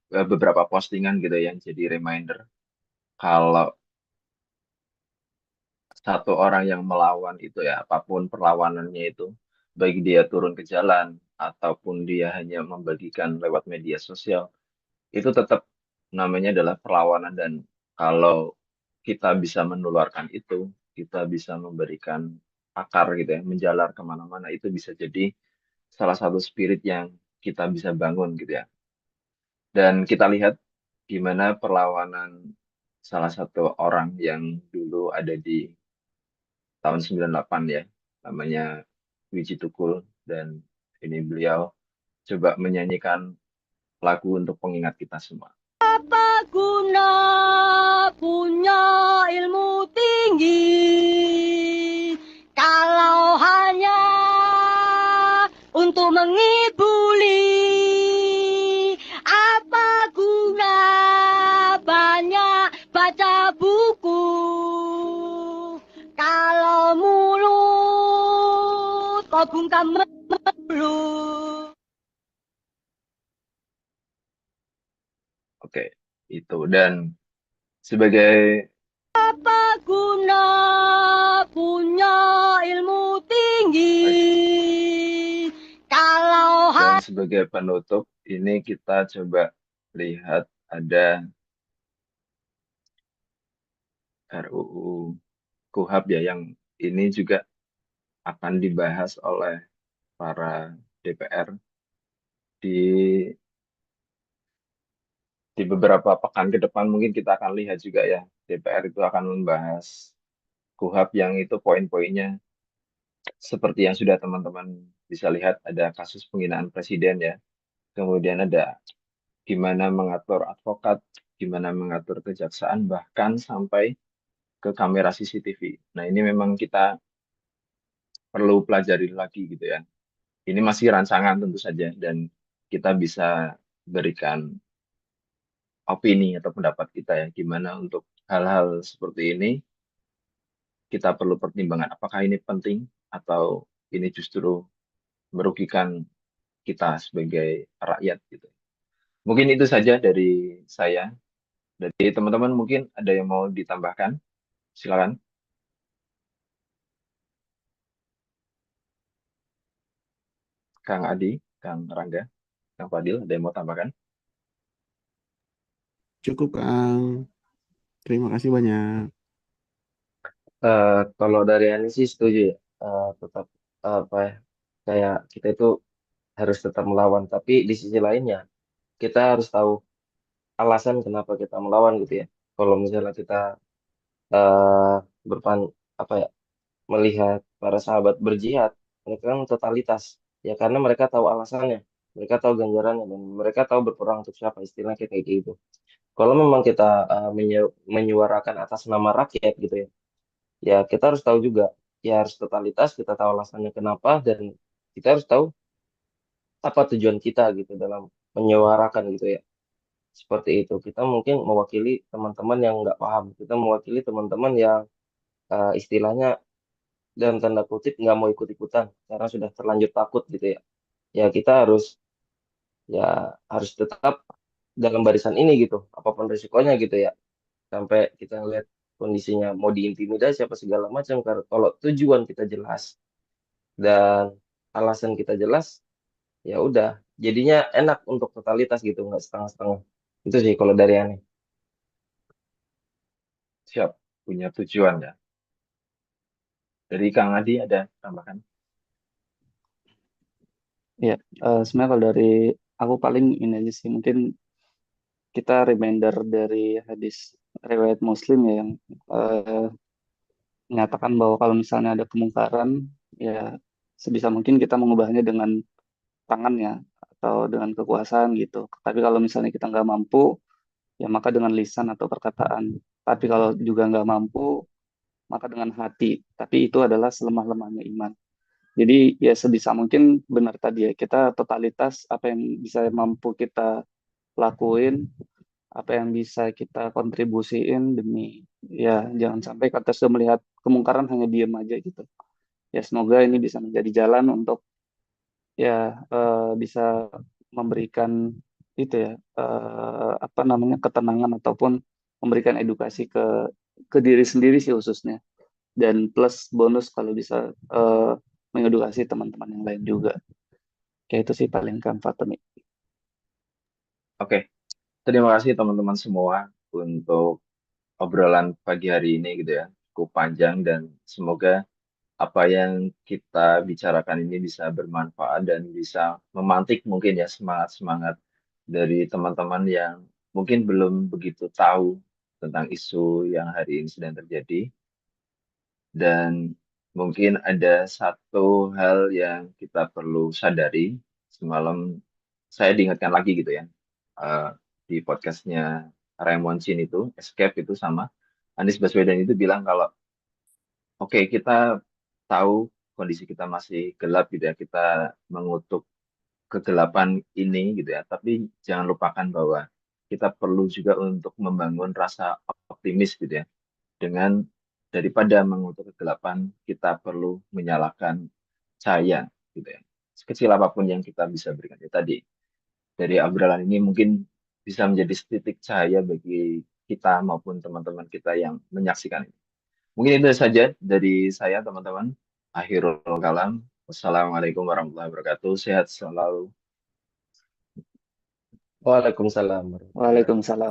beberapa postingan gitu yang jadi reminder kalau satu orang yang melawan itu ya, apapun perlawanannya itu, baik dia turun ke jalan ataupun dia hanya membagikan lewat media sosial, itu tetap namanya adalah perlawanan. Dan kalau kita bisa menularkan itu, kita bisa memberikan akar gitu ya, menjalar kemana-mana, itu bisa jadi salah satu spirit yang kita bisa bangun gitu ya. Dan kita lihat gimana perlawanan salah satu orang yang dulu ada di tahun 98 ya, namanya Wiji Tukul, dan ini beliau coba menyanyikan lagu untuk pengingat kita semua. Guna punya ilmu tinggi kalau hanya untuk mengibuli, apa guna banyak baca buku kalau mulut kau bungkam melulu. Oke, itu. Dan sebagai Apa guna punya ilmu tinggi kalau dan sebagai penutup ini kita coba lihat ada RUU KUHP ya, yang ini juga akan dibahas oleh para DPR di beberapa pekan ke depan. Mungkin kita akan lihat juga ya, DPR itu akan membahas KUHP yang itu poin-poinnya seperti yang sudah teman-teman bisa lihat, ada kasus penghinaan presiden ya, kemudian ada gimana mengatur advokat, gimana mengatur kejaksaan, bahkan sampai ke kamera CCTV. Nah, ini memang kita perlu pelajari lagi gitu ya. Ini masih rancangan tentu saja, dan kita bisa berikan opini atau pendapat kita ya, gimana untuk hal-hal seperti ini kita perlu pertimbangan apakah ini penting atau ini justru merugikan kita sebagai rakyat gitu. Mungkin itu saja dari saya. Dari teman-teman mungkin ada yang mau ditambahkan? Silakan. Kang Adi, Kang Rangga, Kang Fadil, ada yang mau tambahkan? Cukup, Kang. Terima kasih banyak. Kalau dari Ani sih setuju ya. Tetap apa ya, kayak kita itu harus tetap melawan. Tapi di sisi lainnya kita harus tahu alasan kenapa kita melawan gitu ya. Kalau misalnya kita eh berpan apa ya, melihat para sahabat berjihad, mereka kan totalitas ya, karena mereka tahu alasannya, mereka tahu ganjarannya, dan mereka tahu berperang untuk siapa, istilahnya kayak gitu. Kalau memang kita menyuarakan atas nama rakyat gitu ya, ya kita harus tahu juga, ya harus totalitas, kita tahu alasannya kenapa, dan kita harus tahu apa tujuan kita gitu dalam menyuarakan gitu ya. Seperti itu, kita mungkin mewakili teman-teman yang nggak paham, kita mewakili teman-teman yang istilahnya dalam tanda kutip nggak mau ikut-ikutan karena sudah terlanjur takut gitu ya. Ya kita ya harus tetap dalam barisan ini gitu, apapun risikonya gitu ya. Sampai kita lihat kondisinya mau diintimidasi apa segala macam, karena kalau tujuan kita jelas dan alasan kita jelas, ya udah jadinya enak untuk totalitas gitu, nggak setengah-setengah. Itu sih kalau dari Ani. Siap, punya tujuan ya. Dari Kang Adi ada tambahkan? Ya, sebenarnya kalau dari aku paling ini aja sih, mungkin kita reminder dari hadis riwayat Muslim ya, yang eh, menyatakan bahwa kalau misalnya ada kemungkaran, ya sebisa mungkin kita mengubahnya dengan tangan ya, atau dengan kekuasaan gitu. Tapi kalau misalnya kita nggak mampu, ya maka dengan lisan atau perkataan. Tapi kalau juga nggak mampu, maka dengan hati. Tapi itu adalah selemah-lemahnya iman. Jadi ya sebisa mungkin benar tadi ya, kita totalitas apa yang bisa mampu kita lakuin, apa yang bisa kita kontribusiin demi ya jangan sampai kita sudah melihat kemungkaran hanya diem aja gitu. Ya semoga ini bisa menjadi jalan untuk ya bisa memberikan itu ya apa namanya ketenangan ataupun memberikan edukasi ke diri sendiri sih khususnya, dan plus bonus kalau bisa mengedukasi teman-teman yang lain juga. Kayak itu sih paling Kang Fatemi. Oke, terima kasih teman-teman semua untuk obrolan pagi hari ini gitu ya. Cukup panjang dan semoga apa yang kita bicarakan ini bisa bermanfaat dan bisa memantik mungkin ya semangat-semangat dari teman-teman yang mungkin belum begitu tahu tentang isu yang hari ini sedang terjadi. Dan mungkin ada satu hal yang kita perlu sadari. Semalam saya diingatkan lagi gitu ya, eh, di podcastnya Raymond Chin itu, Escape itu sama Anies Baswedan itu bilang kalau oke, kita tahu kondisi kita masih gelap gitu ya, kita mengutuk kegelapan ini gitu ya, tapi jangan lupakan bahwa kita perlu juga untuk membangun rasa optimis gitu ya. Dengan daripada mengutuk kegelapan, kita perlu menyalakan cahaya gitu ya. Sekecil apapun yang kita bisa berikan. Ya, tadi dari obrolan ini mungkin bisa menjadi titik cahaya bagi kita maupun teman-teman kita yang menyaksikan ini. Mungkin itu saja dari saya, teman-teman. Akhirul kalam. Wassalamualaikum warahmatullahi wabarakatuh. Sehat selalu. Waalaikumsalam warahmatullahi wabarakatuh. Waalaikumsalam.